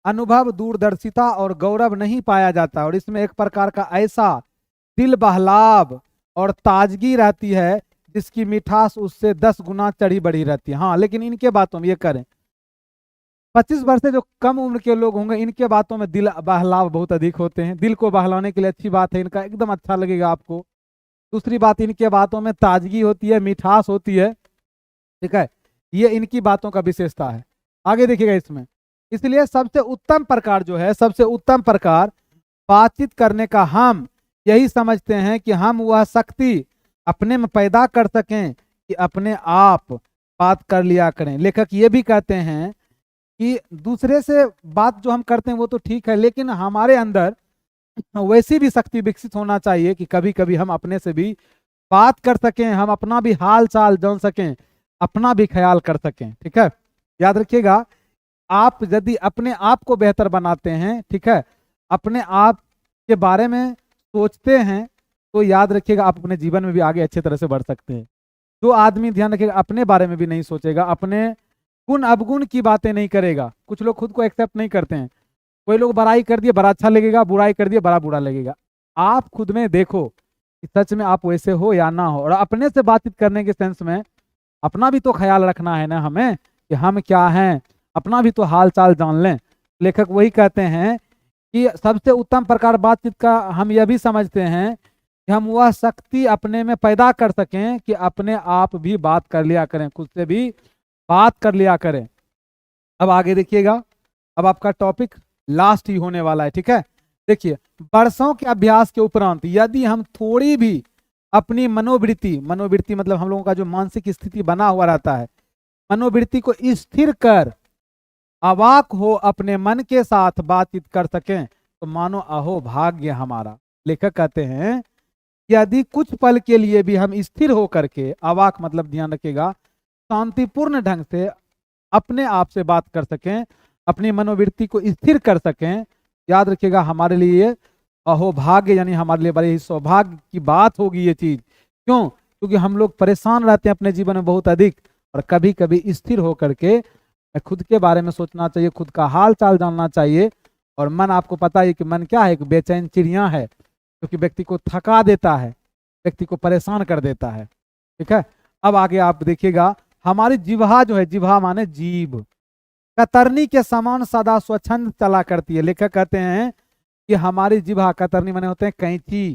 S1: अनुभव, दूरदर्शिता और गौरव नहीं पाया जाता, और इसमें एक प्रकार का ऐसा दिल बहलाव और ताजगी रहती है जिसकी मिठास उससे 10 गुना चढ़ी बढ़ी रहती है। हाँ, लेकिन इनके बातों में ये करें, 25 वर्ष से जो कम उम्र के लोग होंगे, इनके बातों में दिल बहलाव बहुत अधिक होते हैं। दिल को बहलाने के लिए अच्छी बात है इनका, एकदम अच्छा लगेगा आपको। दूसरी बात, इनके बातों में ताजगी होती है, मिठास होती है, ठीक है, ये इनकी बातों का विशेषता है। आगे देखिएगा इसमें, इसलिए सबसे उत्तम प्रकार जो है, सबसे उत्तम प्रकार बातचीत करने का हम यही समझते हैं कि हम वह शक्ति अपने में पैदा कर सकें कि अपने आप बात कर लिया करें। लेखक ये भी कहते हैं कि दूसरे से बात जो हम करते हैं वो तो ठीक है, लेकिन हमारे अंदर वैसी भी शक्ति विकसित होना चाहिए कि कभी कभी हम अपने से भी बात कर सकें, हम अपना भी हाल चाल जान सकें, अपना भी ख्याल कर सकें, ठीक है। याद रखिएगा, आप यदि अपने आप को बेहतर बनाते हैं, ठीक है, अपने आप के बारे में सोचते हैं, तो याद रखिएगा आप अपने जीवन में भी आगे अच्छे तरह से बढ़ सकते हैं। जो आदमी, ध्यान रखिएगा, अपने बारे में भी नहीं सोचेगा, अपने गुण अवगुण की बातें नहीं करेगा, कुछ लोग खुद को एक्सेप्ट नहीं करते हैं। कोई लोग बड़ाई कर दिए बड़ा अच्छा लगेगा, बुराई कर दिए बड़ा बुरा लगेगा। आप खुद में देखो कि सच में आप वैसे हो या ना हो। और अपने से बातचीत करने के सेंस में अपना भी तो ख्याल रखना है ना हमें, कि हम क्या हैं, अपना भी तो हाल चाल जान लें। लेखक वही कहते हैं कि सबसे उत्तम प्रकार बातचीत का हम यह भी समझते हैं कि हम वह शक्ति अपने में पैदा कर सकें कि अपने आप भी बात कर लिया करें, खुद से भी बात कर लिया करें। अब आगे देखिएगा, अब आपका टॉपिक लास्ट ही होने वाला है, ठीक है। देखिए, वर्षों के अभ्यास के उपरांत यदि हम थोड़ी भी अपनी मनोवृत्ति मतलब हम लोगों का जो मानसिक स्थिति बना हुआ रहता है, मनोवृत्ति को स्थिर कर अवाक हो अपने मन के साथ बातचीत कर सकें, तो मानो अहो भाग्य हमारा। लेखक कहते हैं यदि कुछ पल के लिए भी हम स्थिर होकर के, अवाक मतलब ध्यान रखिएगा, शांतिपूर्ण ढंग से अपने आप से बात कर सकें, अपनी मनोवृत्ति को स्थिर कर सकें, याद रखिएगा हमारे लिए अहो भाग्य, यानी हमारे लिए बड़े ही सौभाग्य की बात होगी ये चीज। क्यों? क्योंकि हम लोग परेशान रहते हैं अपने जीवन में बहुत अधिक, और कभी कभी स्थिर होकर के खुद के बारे में सोचना चाहिए, खुद का हाल चाल जानना चाहिए। और मन, आपको पता है कि मन क्या है, एक बेचैन चिड़िया है, क्योंकि व्यक्ति को थका देता है, व्यक्ति को परेशान कर देता है, ठीक है। अब आगे आप देखिएगा, हमारी जिह्वा जो है, जिह्वा माने जीभ, कतरनी के समान सदा स्वच्छंद चला करती है। लेखक कहते हैं कि हमारी जिह्वा, कतरनी माने होते हैं कैंची,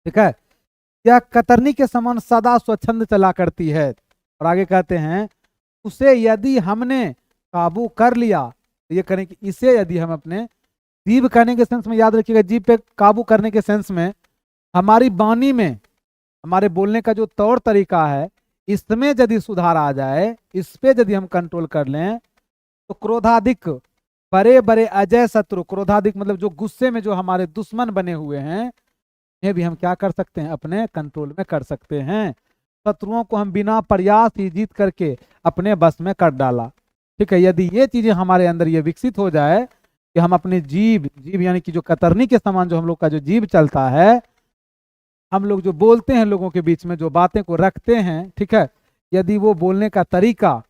S1: ठीक है, यह कतरनी के समान सदा स्वच्छंद चला करती है। और आगे कहते हैं उसे यदि हमने काबू कर लिया, तो ये करें कि इसे यदि हम अपने जीभ कहने के सेंस में याद रखिएगा, जीभ पे काबू करने के सेंस में हमारी वाणी में, हमारे बोलने का जो तौर तरीका है, इसमें यदि सुधार आ जाए, इस पे यदि हम कंट्रोल कर लें, तो क्रोधाधिक, बड़े बड़े अजय शत्रु, क्रोधाधिक मतलब जो गुस्से में जो हमारे दुश्मन बने हुए हैं, ये भी हम क्या कर सकते हैं, अपने कंट्रोल में कर सकते हैं। शत्रुओं को हम बिना प्रयास ही जीत करके अपने बस में कर डाला। ठीक है, यदि ये चीजें हमारे अंदर ये विकसित हो जाए कि हम अपने जीभ, जीभ यानी कि जो कतरनी के समान जो हम लोग का जो जीभ चलता है, हम लोग जो बोलते हैं लोगों के बीच में, जो बातें को रखते हैं, ठीक है, यदि वो बोलने का तरीका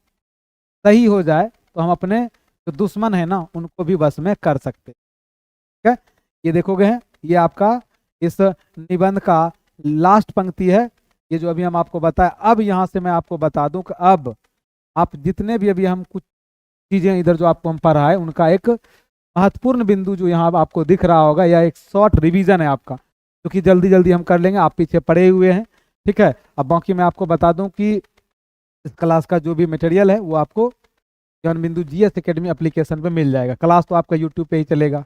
S1: सही हो जाए तो हम अपने जो दुश्मन है ना, उनको भी बस में कर सकते। ठीक है, ये देखोगे हैं, ये आपका इस निबंध का लास्ट पंक्ति है, ये जो अभी हम आपको बताया। अब यहाँ से मैं आपको बता दूं कि अब आप जितने भी अभी हम कुछ चीजें इधर जो आपको हम पढ़ाए, उनका एक महत्वपूर्ण बिंदु जो यहाँ आपको दिख रहा होगा, या एक शॉर्ट रिवीजन है आपका, क्योंकि जल्दी जल्दी हम कर लेंगे, आप पीछे पड़े हुए हैं। ठीक है, अब बाकी मैं आपको बता दूं कि इस क्लास का जो भी मटेरियल है वो आपको ज्ञान बिंदु जीएस एकेडमी एप्लीकेशन पे मिल जाएगा। क्लास तो आपका यूट्यूब पे ही चलेगा,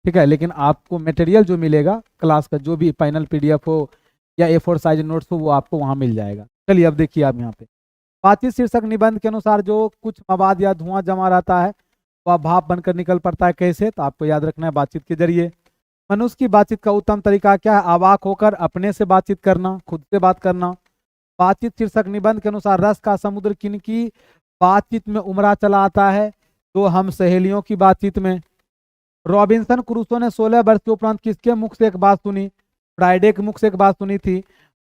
S1: ठीक है, लेकिन आपको मटेरियल जो मिलेगा क्लास का, जो भी फाइनल पीडीएफ हो या A4 साइज नोट्स हो, वो आपको वहाँ मिल जाएगा। चलिए अब देखिए आप यहाँ पे, बातचीत शीर्षक निबंध के अनुसार जो कुछ मवाद या धुआं जमा रहता है वह भाप बनकर निकल पड़ता है। कैसे? तो आपको याद रखना है, बातचीत के जरिए। मनुष्य की बातचीत का उत्तम तरीका क्या है? अवाक होकर अपने से बातचीत करना, खुद से बात करना। बातचीत शीर्षक निबंध के अनुसार रस का समुद्र किनकी बातचीत में उमड़ा चला आता है? तो हम सहेलियों की बातचीत में। रॉबिन्सन क्रूसो ने 16 वर्ष के उपरांत किसके मुख से एक बात सुनी? फ्राइडे के मुख से एक बात सुनी थी।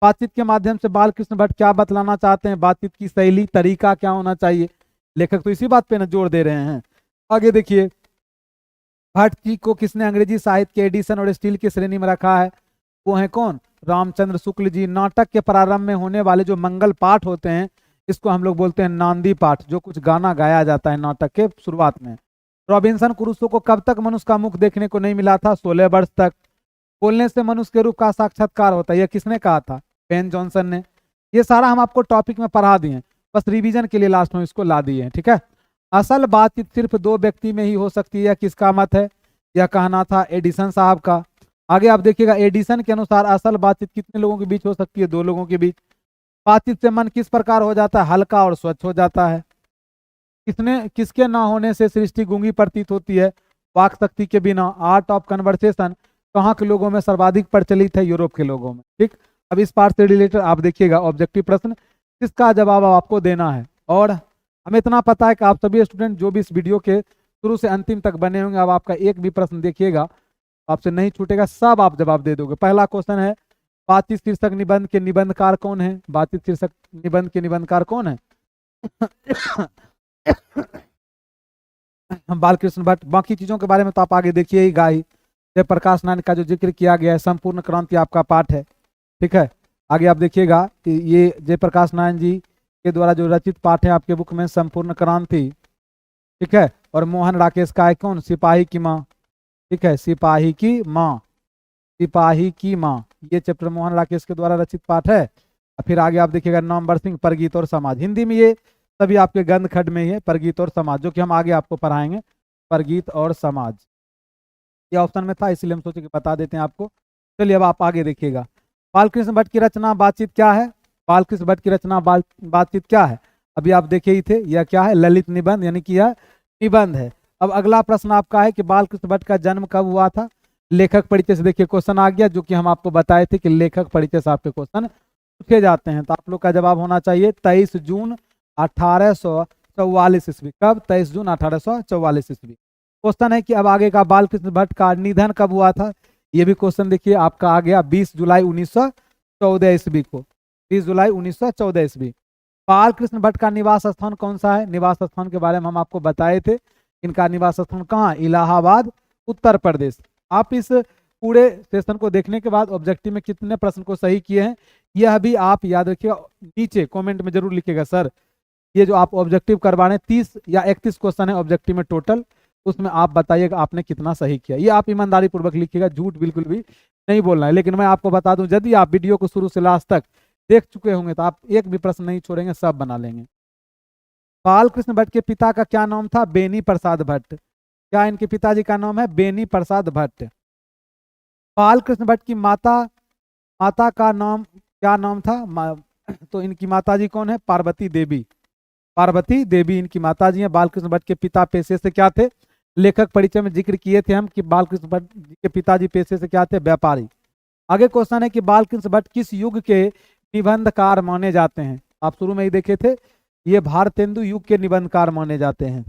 S1: बातचीत के माध्यम से बालकृष्ण भट्ट क्या बतलाना चाहते हैं? बातचीत की शैली, तरीका क्या होना चाहिए? लेखक तो इसी बात पे ना जोर दे रहे हैं। आगे देखिए, भट्ट जी को किसने अंग्रेजी साहित्य के एडिशन और स्टील की श्रेणी में रखा है? वो है कौन? रामचंद्र शुक्ल जी। नाटक के प्रारंभ में होने वाले जो मंगल पाठ होते हैं, इसको हम लोग बोलते हैं नांदी पाठ, जो कुछ गाना गाया जाता है नाटक के शुरुआत में। रॉबिन्सन क्रूसो को कब तक मनुष्य का मुख देखने को नहीं मिला था? 16 वर्ष तक। बोलने से मनुष्य के रूप का साक्षात्कार होता है, यह किसने कहा था? पेन जॉनसन ने। ये सारा हम आपको टॉपिक में पढ़ा दिए हैं, बस रिवीजन के लिए लास्ट में इसको ला दिए हैं। ठीक है, असल बातचीत सिर्फ दो व्यक्ति में ही हो सकती है, किसका मत है? यह कहना था एडिसन साहब का। आगे आप देखिएगा, एडिसन के अनुसार असल बातचीत कितने लोगों के बीच हो सकती है? 2 लोगों के बीच। बातचीत से मन किस प्रकार हो जाता है? हल्का और स्वच्छ हो जाता है। किसके ना होने से सृष्टि गूंगी प्रतीत होती है? वाक शक्ति के बिना। आर्ट ऑफ कन्वर्सेशन कहाँ के लोगों में सर्वाधिक प्रचलित है? यूरोप के लोगों में। ठीक, अब इस पार्ट से रिलेटेड आप देखिएगा ऑब्जेक्टिव प्रश्न, किसका जवाब आपको देना है। और हमें इतना पता है कि आप सभी स्टूडेंट जो भी इस वीडियो के शुरू से अंतिम तक बने होंगे, अब आपका एक भी प्रश्न देखिएगा आपसे नहीं छूटेगा, सब आप जवाब दे दोगे। पहला क्वेश्चन है, बातचीत शीर्षक निबंध के निबंधकार कौन है? बातचीत शीर्षक निबंध के निबंधकार कौन है? बालकृष्ण भट्ट। बाकी चीजों के बारे में तो आप आगे देखिए ही गाही। जयप्रकाश नारायण का जो जिक्र किया गया है, संपूर्ण क्रांति आपका पाठ है। ठीक है, आगे आप देखिएगा कि ये जयप्रकाश नारायण जी के द्वारा जो रचित पाठ है आपके बुक में, संपूर्ण क्रांति। ठीक है, और मोहन राकेश का है कौन? सिपाही की माँ। ठीक है, सिपाही की माँ, सिपाही की माँ, ये चैप्टर मोहन राकेश के द्वारा रचित पाठ है। फिर आगे आप देखिएगा, नामवर सिंह, परगीत और समाज। हिंदी में ये सभी आपके गंध खंड में ही है, परगीत और समाज, जो कि हम आगे आपको पढ़ाएंगे। परगीत और समाज ये ऑप्शन में था, इसलिए हम सोचे कि बता देते हैं आपको। चलिए अब आप आगे देखिएगा, बालकृष्ण भट्ट की रचना बातचीत क्या है? बालकृष्ण भट्ट की रचना बातचीत क्या है? अभी आप देखे ही थे, यह क्या है? ललित निबंध, यानी कि यह निबंध है। अब अगला प्रश्न आपका है कि बालकृष्ण भट्ट का जन्म कब हुआ था? लेखक परिचय से देखिए क्वेश्चन आ गया, जो कि हम आपको बताए थे कि लेखक परिचय से आपके क्वेश्चन पूछे जाते हैं। तो आप लोग का जवाब होना चाहिए 23 जून 1844 ईस्वी। कब? 23 जून 1844 ईस्वी। क्वेश्चन है कि अब आगे का, बालकृष्ण भट्ट का निधन कब हुआ था? ये भी क्वेश्चन देखिए आपका आ गया 20 जुलाई 1914 ईस्वी को। 20 जुलाई 1914 ईस्वी। बालकृष्ण भट्ट का निवास स्थान कौन सा है? निवास स्थान के बारे में हम आपको बताए थे, इनका निवास स्थान कहाँ? इलाहाबाद, उत्तर प्रदेश। आप इस पूरे सेशन को देखने के बाद ऑब्जेक्टिव में कितने प्रश्न को सही किए हैं, यह भी आप याद रखिएगा, नीचे कमेंट में जरूर लिखिएगा। सर, ये जो आप ऑब्जेक्टिव करवाने 30 या 31 क्वेश्चन है ऑब्जेक्टिव में टोटल, उसमें आप बताइएगा आपने कितना सही किया। ये आप ईमानदारी पूर्वक लिखिएगा, झूठ बिल्कुल भी नहीं बोलना है। लेकिन मैं आपको बता दूं, यदि आप वीडियो को शुरू से लास्ट तक देख चुके होंगे तो आप एक भी प्रश्न नहीं छोड़ेंगे, सब बना लेंगे। बालकृष्ण भट्ट के पिता का क्या नाम था? बेनी प्रसाद भट्ट। क्या इनके पिताजी का नाम है? बेनी प्रसाद भट्ट। बाल कृष्ण भट्ट की माता माता का नाम क्या नाम था? तो इनकी माताजी कौन है? पार्वती देवी। पार्वती देवी इनकी माताजी हैं। बालकृष्ण भट्ट के पिता पेशे से क्या थे? लेखक परिचय में जिक्र किए थे हम कि बालकृष्ण भट्ट के पिताजी पेशे से क्या थे? व्यापारी। आगे क्वेश्चन है कि बालकृष्ण भट्ट किस युग के निबंधकार माने जाते हैं? आप शुरू में ही देखे थे, ये भारतेंदु युग के निबंधकार माने जाते हैं।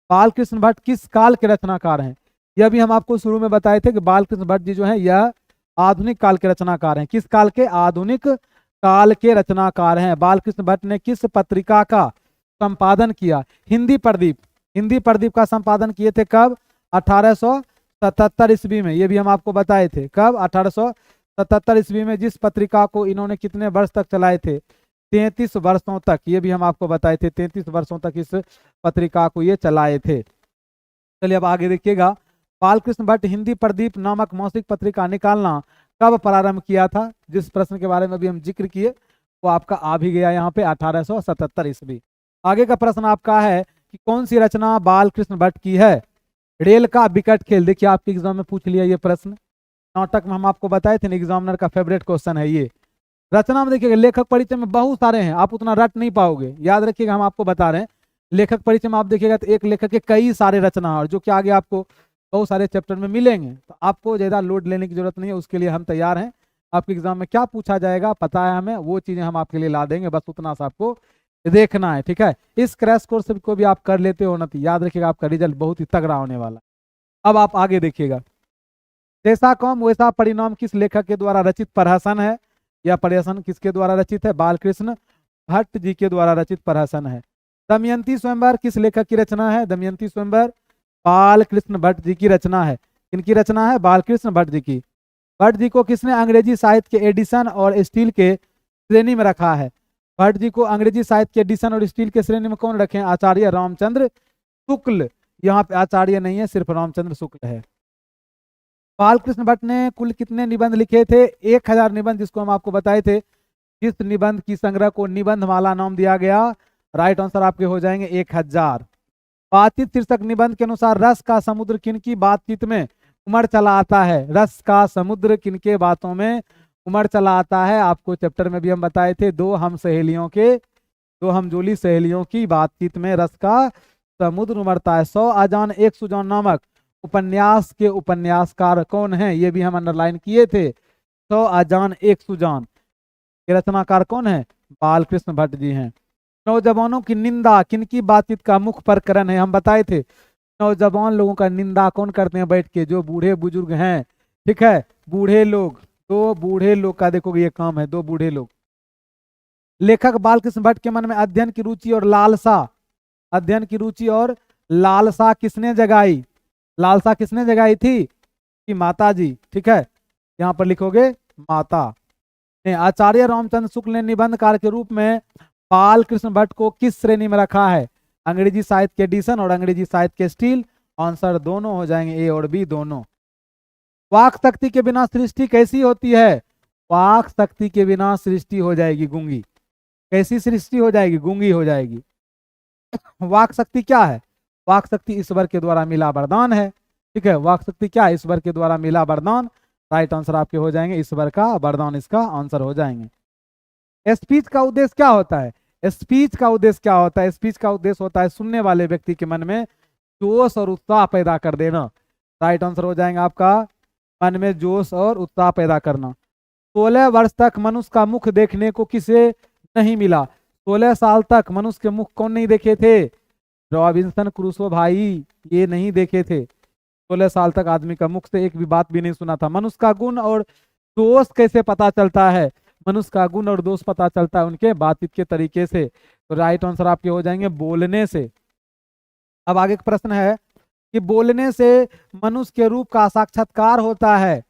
S1: बालकृष्ण भट्ट किस काल के रचनाकार हैं? यह भी हम आपको शुरू में बताए थे कि बालकृष्ण भट्ट जी जो है यह आधुनिक काल के रचनाकार हैं। किस काल के? आधुनिक काल के रचनाकार हैं। बालकृष्ण भट्ट ने किस पत्रिका का संपादन किया? हिंदी प्रदीप। हिंदी प्रदीप का संपादन किए थे कब? 1877 ईस्वी में। ये भी हम आपको बताए थे। कब? 1877 ईस्वी में। जिस पत्रिका को इन्होंने कितने वर्ष तक चलाए थे? 33 वर्षों तक। ये भी हम आपको बताए थे, 33 वर्षों तक इस पत्रिका को ये चलाए थे। चलिए अब आगे देखिएगा। बालकृष्ण भट्ट हिंदी प्रदीप नामक मासिक पत्रिका निकालना कब प्रारंभ किया था? जिस प्रश्न के बारे में अभी हम जिक्र किए वो आपका आ भी गया यहाँ पे, 1877 ईस्वी। आगे का प्रश्न आपका है कि कौन सी रचना बालकृष्ण भट्ट की है? रेल का विकट खेल। देखिए आपके एग्जाम में पूछ लिया ये प्रश्न, नाटक में हम आपको बताए थे, एग्जामिनर का फेवरेट क्वेश्चन है ये। रचना में देखिएगा, लेखक परिचय में बहुत सारे हैं, आप उतना रट नहीं पाओगे, याद रखिएगा हम आपको बता रहे हैं। लेखक परिचय में आप देखिएगा तो एक लेखक के कई सारे रचना और जो कि आगे आपको बहुत सारे चैप्टर में मिलेंगे, तो आपको ज़्यादा लोड लेने की जरूरत नहीं है, उसके लिए हम तैयार हैं। आपके एग्जाम में क्या पूछा जाएगा पता है हमें, वो चीज़ें हम आपके लिए ला देंगे, बस उतना सा आपको देखना है, ठीक है। इस क्रैश कोर्स को भी आप कर लेते हो ना तो याद रखिएगा आपका रिजल्ट बहुत ही तगड़ा होने वाला। अब आप आगे देखिएगा। जैसा कौम वैसा परिणाम किस लेखक के द्वारा रचित प्रहसन है? यह प्रहसन किसके द्वारा रचित है? बालकृष्ण भट्ट जी के द्वारा रचित प्रहसन है। दमयंती स्वयंवर किस लेखक की रचना है? दमयंती स्वयंवर बालकृष्ण भट्ट जी की रचना है। किनकी रचना है? बालकृष्ण भट्ट जी की। भट्ट जी को किसने अंग्रेजी साहित्य के एडिशन और स्टील के श्रेणी में रखा है? भट्ट जी को अंग्रेजी साहित्य के एडिशन और स्टील के श्रेणी में कौन रखे हैं? आचार्य रामचंद्र शुक्ल। यहाँ पे आचार्य नहीं है, सिर्फ रामचंद्र शुक्ल है। बालकृष्ण भट्ट ने कुल कितने निबंध लिखे थे? 1000 निबंध, जिसको हम आपको बताए थे। जिस निबंध की संग्रह को निबंध माला नाम दिया गया, राइट आंसर आपके हो जाएंगे 1000। बातचीत शीर्षक निबंध के अनुसार रस का समुद्र किनकी बातचीत में उमड़ चला आता है? रस का समुद्र किनके बातों में उमड़ चला आता है? आपको चैप्टर में भी हम बताए थे, दो हमजोली सहेलियों की बातचीत में रस का समुद्र उमड़ता है। 100 अजान एक सुजान नामक उपन्यास के उपन्यासकार कौन है? ये भी हम अंडरलाइन किए थे। 100 अजान एक सुजान के रचनाकार कौन है? बालकृष्ण भट्ट जी हैं। नौजवानों की निंदा किनकी बातचीत का मुख्य प्रकरण है? हम बताए थे, नौजवान लोगों का निंदा कौन करते हैं बैठ के? जो बूढ़े बुजुर्ग हैं, ठीक है, बूढ़े लोग। दो बूढ़े लोग का देखोगे ये काम है, दो बूढ़े लोग। लेखक बालकृष्ण भट्ट के मन में अध्ययन की रुचि और लालसा किसने जगाई? लालसा किसने जगाई थी? कि माता जी, ठीक है, यहाँ पर लिखोगे माता। आचार्य रामचंद्र शुक्ल ने निबंधकार के रूप में बालकृष्ण भट्ट को किस श्रेणी में रखा है? अंग्रेजी साहित्य के एडिशन और अंग्रेजी साहित्य के स्टील। आंसर दोनों हो जाएंगे, ए और बी दोनों। वाक शक्ति के बिना सृष्टि कैसी होती है? वाक शक्ति के बिना सृष्टि हो जाएगी गूंगी। कैसी सृष्टि हो जाएगी? गूंगी हो जाएगी। वाक शक्ति क्या है? वाक शक्ति ईश्वर के द्वारा मिला वरदान है, ठीक है। वाक शक्ति क्या है? ईश्वर के द्वारा मिला वरदान। राइट आंसर आपके हो जाएंगे ईश्वर का वरदान, इसका आंसर हो जाएंगे। स्पीच का उद्देश्य क्या होता है? स्पीच का उद्देश्य क्या होता है? स्पीच का उद्देश्य होता है सुनने वाले व्यक्ति के मन में जोश और उत्साह पैदा कर देना। राइट आंसर हो जाएगा आपका मन में जोश और उत्साह पैदा करना। 16 वर्ष तक मनुष्य का मुख देखने को किसे नहीं मिला? 16 साल तक मनुष्य के मुख कौन नहीं देखे थे? रॉबिन्सन क्रूसो भाई, ये नहीं देखे थे। 16 साल तक आदमी का मुख से एक भी बात भी नहीं सुना था। मनुष्य का गुण और दोष कैसे पता चलता है? मनुष्य का गुण और दोष पता चलता है उनके बातचीत के तरीके से। तो राइट आंसर आपके हो जाएंगे बोलने से। अब आगे का प्रश्न है कि बोलने से मनुष्य के रूप का साक्षात्कार होता है,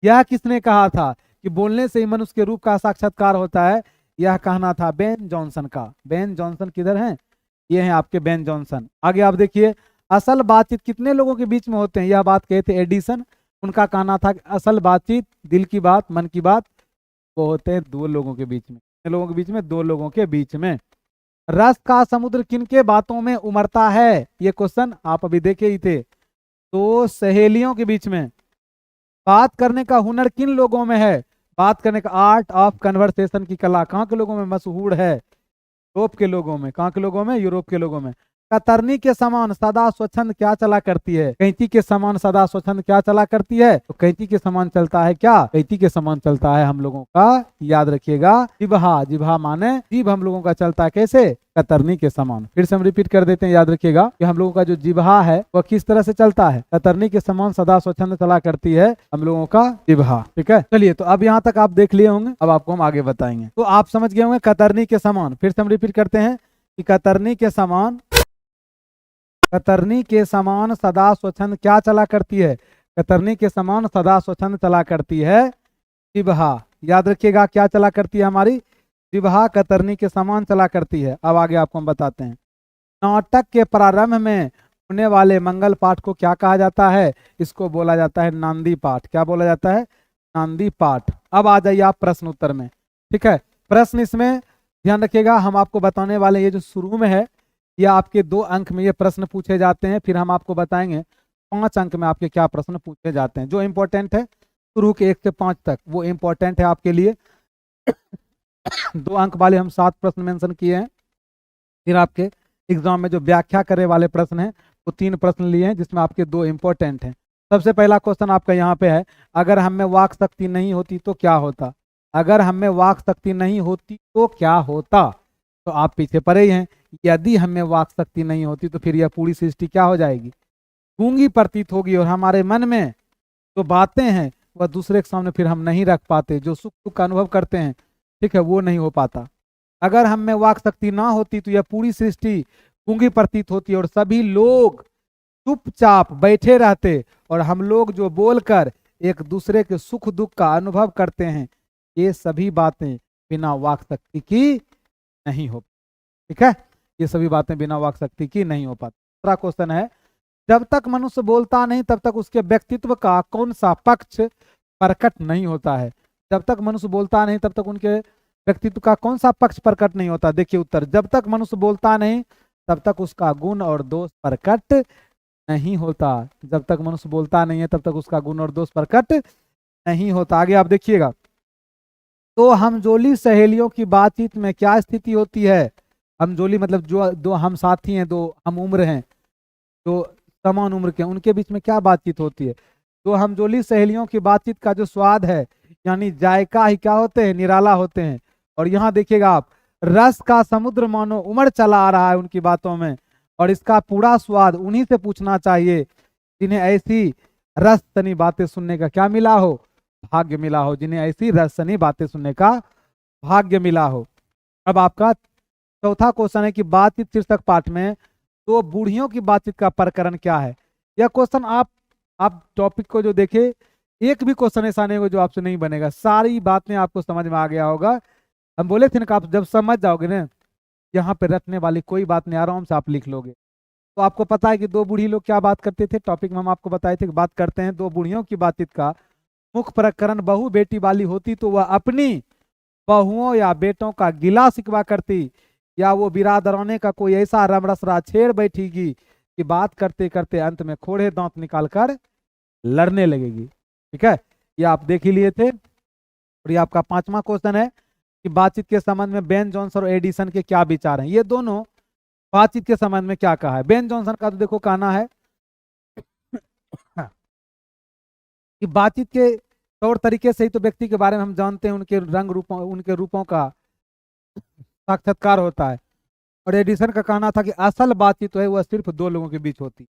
S1: यह किसने कहा था? कि बोलने से ही मनुष्य के रूप का साक्षात्कार होता है, यह कहना था बेन जॉनसन का। बेन जॉनसन किधर हैं? ये हैं आपके बेन जॉनसन। आगे आप देखिए, असल बातचीत कितने लोगों के बीच में होते हैं? यह बात कहे थे एडिसन। उनका कहना था कि असल बातचीत, दिल की बात, मन की बात, वो होते हैं दो लोगों के बीच में। कितने लोगों के बीच में? दो लोगों के बीच में। रस का समुद्र किनके बातों में उमड़ता है? ये क्वेश्चन आप अभी देखे ही थे। दो सहेलियों के बीच में बात करने का हुनर किन लोगों में है? बात करने का आर्ट ऑफ कन्वर्सेशन की कला कहाँ के लोगों में मशहूर है? यूरोप के लोगों में। कहाँ के लोगों में? यूरोप के लोगों में। कतरनी के समान सदा स्वच्छंद क्या चला करती है? कैंची के समान सदा स्वच्छंद क्या चला करती है? तो कैंची के समान चलता है क्या? कैंची के समान चलता है हम लोगों का, याद रखिएगा, जिभा। जिभा माने जीभ हम लोगों का चलता है कैसे? कतरनी के समान। फिर से हम रिपीट कर देते हैं, याद रखिएगा कि हम लोगों का जो जिभा है वह किस तरह से चलता है? कतरनी के समान सदा स्वच्छंद चला करती है हम लोगों का जिभा। ठीक है, चलिए, तो अब यहाँ तक आप देख लिए होंगे, अब आपको हम आगे बताएंगे। तो आप समझ गए होंगे कतरनी के समान। फिर से हम रिपीट करते हैं कि कतरनी के समान सदा स्वच्छंद क्या चला करती है? कतरनी के समान सदा स्वच्छंद चला करती है जिभा। याद रखिएगा, क्या चला करती है हमारी? जिभा कतरनी के समान चला करती है। अब आगे आपको हम बताते हैं। नाटक के प्रारंभ में होने वाले मंगल पाठ को क्या कहा जाता है? इसको बोला जाता है नांदी पाठ। क्या बोला जाता है? नांदी पाठ। अब आ जाइए आप प्रश्न उत्तर में। ठीक है, प्रश्न इसमें ध्यान रखिएगा, हम आपको बताने वाले ये जो शुरू में है, ये आपके 2 अंक में ये प्रश्न पूछे जाते हैं। फिर हम आपको बताएंगे 5 अंक में आपके क्या प्रश्न पूछे जाते हैं। जो इंपॉर्टेंट है शुरू के 1 से 5 तक वो इंपॉर्टेंट है आपके लिए। 2 अंक वाले हम 7 प्रश्न मेंशन किए हैं। फिर आपके एग्जाम में जो व्याख्या करने वाले प्रश्न हैं वो 3 प्रश्न लिए हैं, जिसमें आपके 2 इंपॉर्टेंट हैं। सबसे पहला क्वेश्चन आपका यहाँ पे है, अगर हम में वाक शक्ति नहीं होती तो क्या होता? अगर हम में वाक शक्ति नहीं होती तो क्या होता? तो आप पीछे पड़े ही हैं। यदि हमें वाक शक्ति नहीं होती तो फिर यह पूरी सृष्टि क्या हो जाएगी? गूंगी प्रतीत होगी, और हमारे मन में जो बातें हैं वह दूसरे के सामने फिर हम नहीं रख पाते। जो सुख दुख का अनुभव करते हैं, ठीक है, वो नहीं हो पाता। अगर हम में वाक शक्ति ना होती तो यह पूरी सृष्टि गूंगी प्रतीत होती और सभी लोग चुपचाप बैठे रहते, और हम लोग जो बोलकर एक दूसरे के सुख दुख का अनुभव करते हैं, ये सभी बातें बिना वाक शक्ति की नहीं हो। ठीक है, ये सभी बातें बिना वाक शक्ति की नहीं हो पाती। दूसरा क्वेश्चन है, जब तक मनुष्य बोलता नहीं तब तक उसके व्यक्तित्व का कौन सा पक्ष प्रकट नहीं होता है? जब तक मनुष्य बोलता नहीं तब तक उनके व्यक्तित्व का कौन सा पक्ष प्रकट नहीं होता? देखिए उत्तर, जब तक मनुष्य बोलता नहीं तब तक उसका गुण और दोष प्रकट नहीं होता। जब तक मनुष्य बोलता नहीं है तब तक उसका गुण और दोष प्रकट नहीं होता। आगे आप देखिएगा, तो हमजोली सहेलियों की बातचीत में क्या स्थिति होती है? हमजोली मतलब जो 2 हम साथी हैं, 2 हम उम्र हैं, जो समान उम्र के, उनके बीच में क्या बातचीत होती है? तो हमजोली सहेलियों की बातचीत का जो स्वाद है, यानी जायका ही क्या होते हैं? निराला होते हैं। और यहाँ देखिएगा आप, रस का समुद्र मानो उमड़ चला आ रहा है उनकी बातों में, और इसका पूरा स्वाद उन्हीं से पूछना चाहिए जिन्हें ऐसी रसतनी बातें सुनने का क्या मिला हो? भाग्य मिला हो। जिन्हें ऐसी रसतनी बातें सुनने का भाग्य मिला हो। अब आपका चौथा क्वेश्चन है कि बातचीत शीर्षक पाठ में 2 बूढ़ियों की बातचीत का प्रकरण क्या है? यह क्वेश्चन आप टॉपिक को जो देखे, एक भी क्वेश्चन ऐसा नहीं होगा जो आपसे नहीं बनेगा। सारी बातें आपको समझ में आ गया होगा। हम बोले थे ना कि आप जब समझ जाओगे ना, यहाँ पे रटने वाली कोई बात नहीं, आराम से आप लिख लोगे। तो आपको पता है कि 2 बूढ़ी लोग क्या बात करते थे? टॉपिक में हम आपको बताए थे कि बात करते हैं 2 बूढ़ियों की बातचीत का मुख्य प्रकरण बहू बेटी वाली होती तो वह अपनी बहुओं या बेटों का गिला शिकवा करती, या वो बिरादराने का कोई ऐसा रमरसरा छेड़ बैठेगी कि बात करते करते अंत में खोड़े दांत निकालकर लड़ने लगेगी। ठीक है, ये आप देख ही लिए थे। और ये आपका 5वां क्वेश्चन है कि बातचीत के संबंध में बेन जॉनसन और एडिसन के क्या विचार हैं? ये दोनों बातचीत के संबंध में क्या कहा है? बेन जॉनसन का तो देखो कहना है कि बातचीत के तौर तरीके से ही तो व्यक्ति के बारे में हम जानते हैं, उनके रूपों का साक्षात्कार होता है। और एडिसन का कहना था कि असल बातचीत तो है वह सिर्फ 2 लोगों के बीच होती।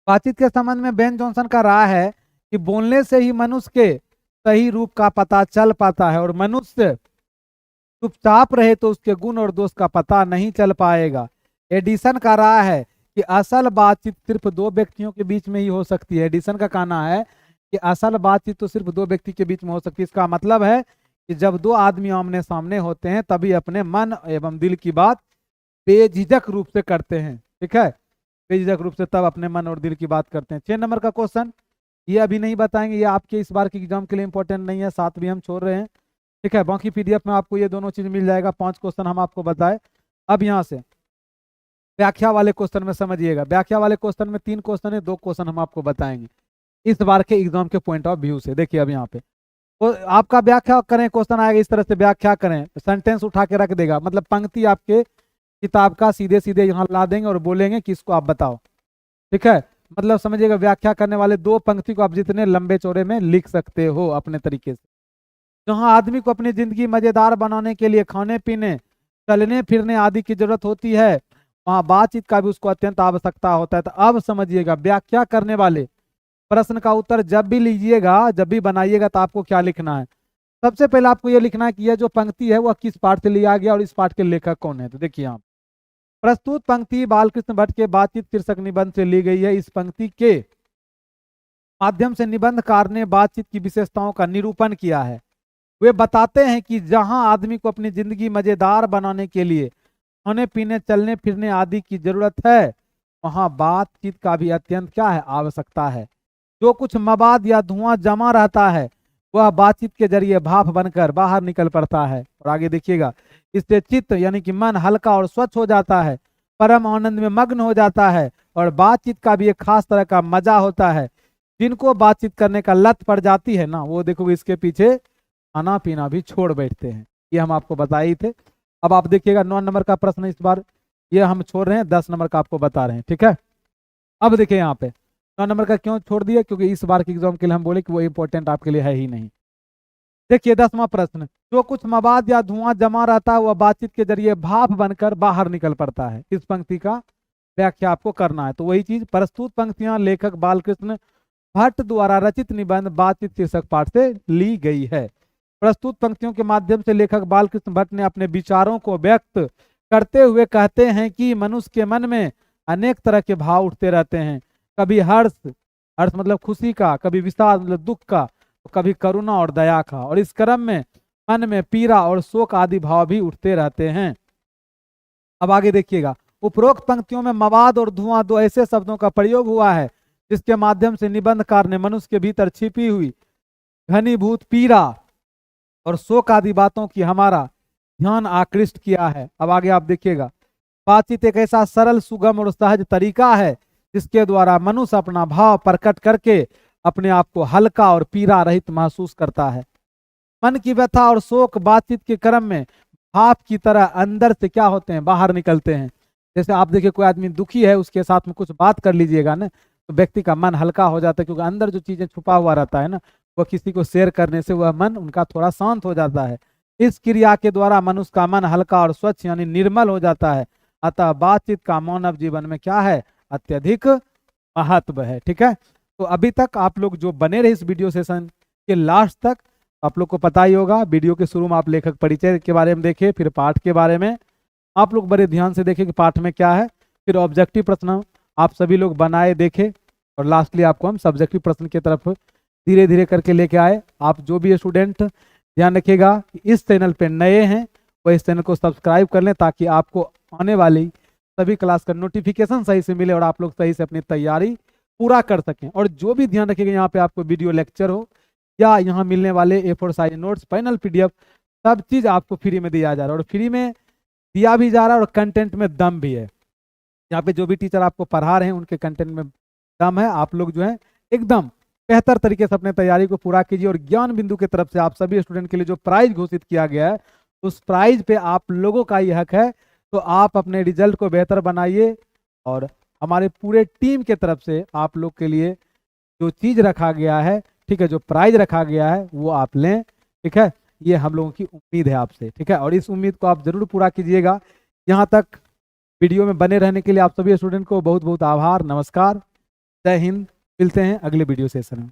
S1: बातचीत के संबंध में बेन जॉनसन का राय है कि बोलने से ही मनुष्य के सही रूप का पता चल पाता है, और मनुष्य चुपचाप रहे तो उसके गुण और दोष का पता नहीं चल पाएगा। एडिसन का राय है कि असल बातचीत सिर्फ 2 व्यक्तियों के बीच में ही हो सकती है। एडिसन का कहना है कि असल बातचीत तो सिर्फ 2 व्यक्ति के बीच में हो सकती है। इसका मतलब है कि जब 2 आदमी आमने सामने होते हैं तभी अपने मन एवं दिल की बात बेझिझक रूप से करते हैं। ठीक है, बेझिझक रूप से तब अपने मन और दिल की बात करते हैं। 6 नंबर का क्वेश्चन, ये अभी नहीं बताएंगे, ये आपके इस बार के एग्जाम के लिए इंपॉर्टेंट नहीं है, 7 भी हम छोड़ रहे हैं। ठीक है, बाकी पीडीएफ में आपको ये दोनों चीज मिल जाएगा। 5 क्वेश्चन हम आपको बताए। अब यहाँ से व्याख्या वाले क्वेश्चन में समझिएगा, व्याख्या वाले क्वेश्चन में 3 क्वेश्चन है, 2 क्वेश्चन हम आपको बताएंगे इस बार के एग्जाम के पॉइंट ऑफ व्यू से। देखिए अब यहाँ पे तो आपका व्याख्या करें, क्वेश्चन आएगा इस तरह से, व्याख्या करें, सेंटेंस उठा के रख देगा, मतलब पंक्ति आपके किताब का सीधे सीधे यहाँ ला देंगे और बोलेंगे कि इसको आप बताओ, ठीक है। मतलब समझिएगा, व्याख्या करने वाले 2 पंक्ति को आप जितने लंबे चौड़े में लिख सकते हो अपने तरीके से। जहाँ आदमी को अपनी जिंदगी मजेदार बनाने के लिए खाने पीने, चलने फिरने आदि की जरूरत होती है, वहाँ बातचीत का भी उसको अत्यंत आवश्यकता होता है। तो अब समझिएगा, व्याख्या करने वाले प्रश्न का उत्तर जब भी लीजिएगा, जब भी बनाइएगा, तो आपको क्या लिखना है। सबसे पहले आपको यह लिखना है कि यह जो पंक्ति है वह किस पाठ से लिया गया और इस पाठ के लेखक कौन है। तो देखिए यहाँ प्रस्तुत पंक्ति बालकृष्ण भट्ट के बातचीत शीर्षक निबंध से ली गई है। इस पंक्ति के माध्यम से निबंधकार ने बातचीत की विशेषताओं का निरूपण किया है। वे बताते हैं कि जहां आदमी को अपनी जिंदगी मजेदार बनाने के लिए खाने पीने, चलने फिरने आदि की जरूरत है, वहां बातचीत का भी अत्यंत क्या है, आवश्यकता है। जो कुछ मवाद या धुआं जमा रहता है वह बातचीत के जरिए भाप बनकर बाहर निकल पड़ता है। और आगे देखिएगा, इससे चित्त यानी कि मन हल्का और स्वच्छ हो जाता है, परम आनंद में मग्न हो जाता है और बातचीत का भी एक खास तरह का मजा होता है। जिनको बातचीत करने का लत पड़ जाती है ना, वो देखो इसके पीछे खाना पीना भी छोड़ बैठते हैं। ये हम आपको बताए ही थे। अब आप देखिएगा 9 नंबर का प्रश्न इस बार ये हम छोड़ रहे हैं, 10 नंबर का आपको बता रहे हैं, ठीक है। अब देखिए यहाँ पे 9 नंबर का क्यों छोड़ दिया, क्योंकि इस बार के एग्जाम के लिए हम बोले कि वो इंपॉर्टेंट आपके लिए है ही नहीं। देखिए 10वां प्रश्न, जो कुछ मवाद या धुआं जमा रहता है वह बातचीत के जरिए भाप बनकर बाहर निकल पड़ता है। इस पंक्ति का व्याख्या आपको करना है। तो वही चीज, प्रस्तुत पंक्तियां लेखक बालकृष्ण भट्ट द्वारा रचित निबंध बातचीत शीर्षक पाठ से ली गई है। प्रस्तुत पंक्तियों के माध्यम से लेखक बालकृष्ण भट्ट ने अपने विचारों को व्यक्त करते हुए कहते हैं कि मनुष्य के मन में अनेक तरह के भाव उठते रहते हैं। कभी हर्ष, हर्ष मतलब खुशी का, कभी विषाद मतलब दुख का, कभी करुणा और दया का, और इस क्रम में मन में पीड़ा और शोक आदि भाव भी उठते रहते हैं। अब आगे देखिएगा, उपरोक्त पंक्तियों में मवाद और धुआं 2 ऐसे शब्दों का प्रयोग हुआ है जिसके माध्यम से निबंधकार ने मनुष्य के भीतर छिपी हुई घनीभूत पीड़ा और शोक आदि बातों की हमारा ध्यान आकृष्ट किया है। अब आगे आप देखिएगा, बातचीत एक ऐसा सरल, सुगम और सहज तरीका है जिसके द्वारा मनुष्य अपना भाव प्रकट करके अपने आप को हल्का और पीड़ा रहित महसूस करता है। मन की व्यथा और शोक बातचीत के क्रम में भाप की तरह अंदर से क्या होते हैं, बाहर निकलते हैं। जैसे आप देखिए कोई आदमी दुखी है, उसके साथ में कुछ बात कर लीजिएगा ना, तो व्यक्ति का मन हल्का हो जाता है, क्योंकि अंदर जो चीजें छुपा हुआ रहता है ना, वह किसी को शेयर करने से वह मन उनका थोड़ा शांत हो जाता है। इस क्रिया के द्वारा मनुष्य का मन हल्का और स्वच्छ यानी निर्मल हो जाता है। अतः बातचीत का मानव जीवन में क्या है, अत्यधिक महत्व है, ठीक है। तो अभी तक आप लोग जो बने रहे इस वीडियो सेशन के लास्ट तक, आप लोग को पता ही होगा, वीडियो के शुरू में आप लेखक परिचय के बारे में देखे, फिर पाठ के बारे में आप लोग बड़े ध्यान से देखें कि पाठ में क्या है, फिर ऑब्जेक्टिव प्रश्न आप सभी लोग बनाए देखे, और लास्टली आपको हम सब्जेक्टिव प्रश्न की तरफ धीरे धीरे करके लेके आए। आप जो भी स्टूडेंट ध्यान रखिएगा, इस चैनल पे नए हैं वो इस चैनल को सब्सक्राइब कर लें, ताकि आपको आने वाली सभी क्लास का नोटिफिकेशन सही से मिले और आप लोग सही से अपनी तैयारी पूरा कर सकें। और जो भी ध्यान रखिएगा, यहाँ पे आपको वीडियो लेक्चर हो या यहाँ मिलने वाले A4 size notes, final PDF, सब चीज़ आपको फ्री में दिया जा रहा है, और फ्री में दिया भी जा रहा है और कंटेंट में दम भी है। यहाँ पे जो भी टीचर आपको पढ़ा रहे हैं उनके कंटेंट में दम है। आप लोग जो है एकदम बेहतर तरीके से अपने तैयारी को पूरा कीजिए, और ज्ञान बिंदु की तरफ से आप सभी स्टूडेंट के लिए जो प्राइज घोषित किया गया है, उस प्राइज पे आप लोगों का ही हक है। तो आप अपने रिजल्ट को बेहतर बनाइए, और हमारे पूरे टीम के तरफ से आप लोग के लिए जो चीज़ रखा गया है, ठीक है, जो प्राइज रखा गया है वो आप लें, ठीक है। ये हम लोगों की उम्मीद है आपसे, ठीक है, और इस उम्मीद को आप जरूर पूरा कीजिएगा। यहाँ तक वीडियो में बने रहने के लिए आप सभी स्टूडेंट को बहुत बहुत आभार। नमस्कार, जय हिंद। मिलते हैं अगले वीडियो सेशन में।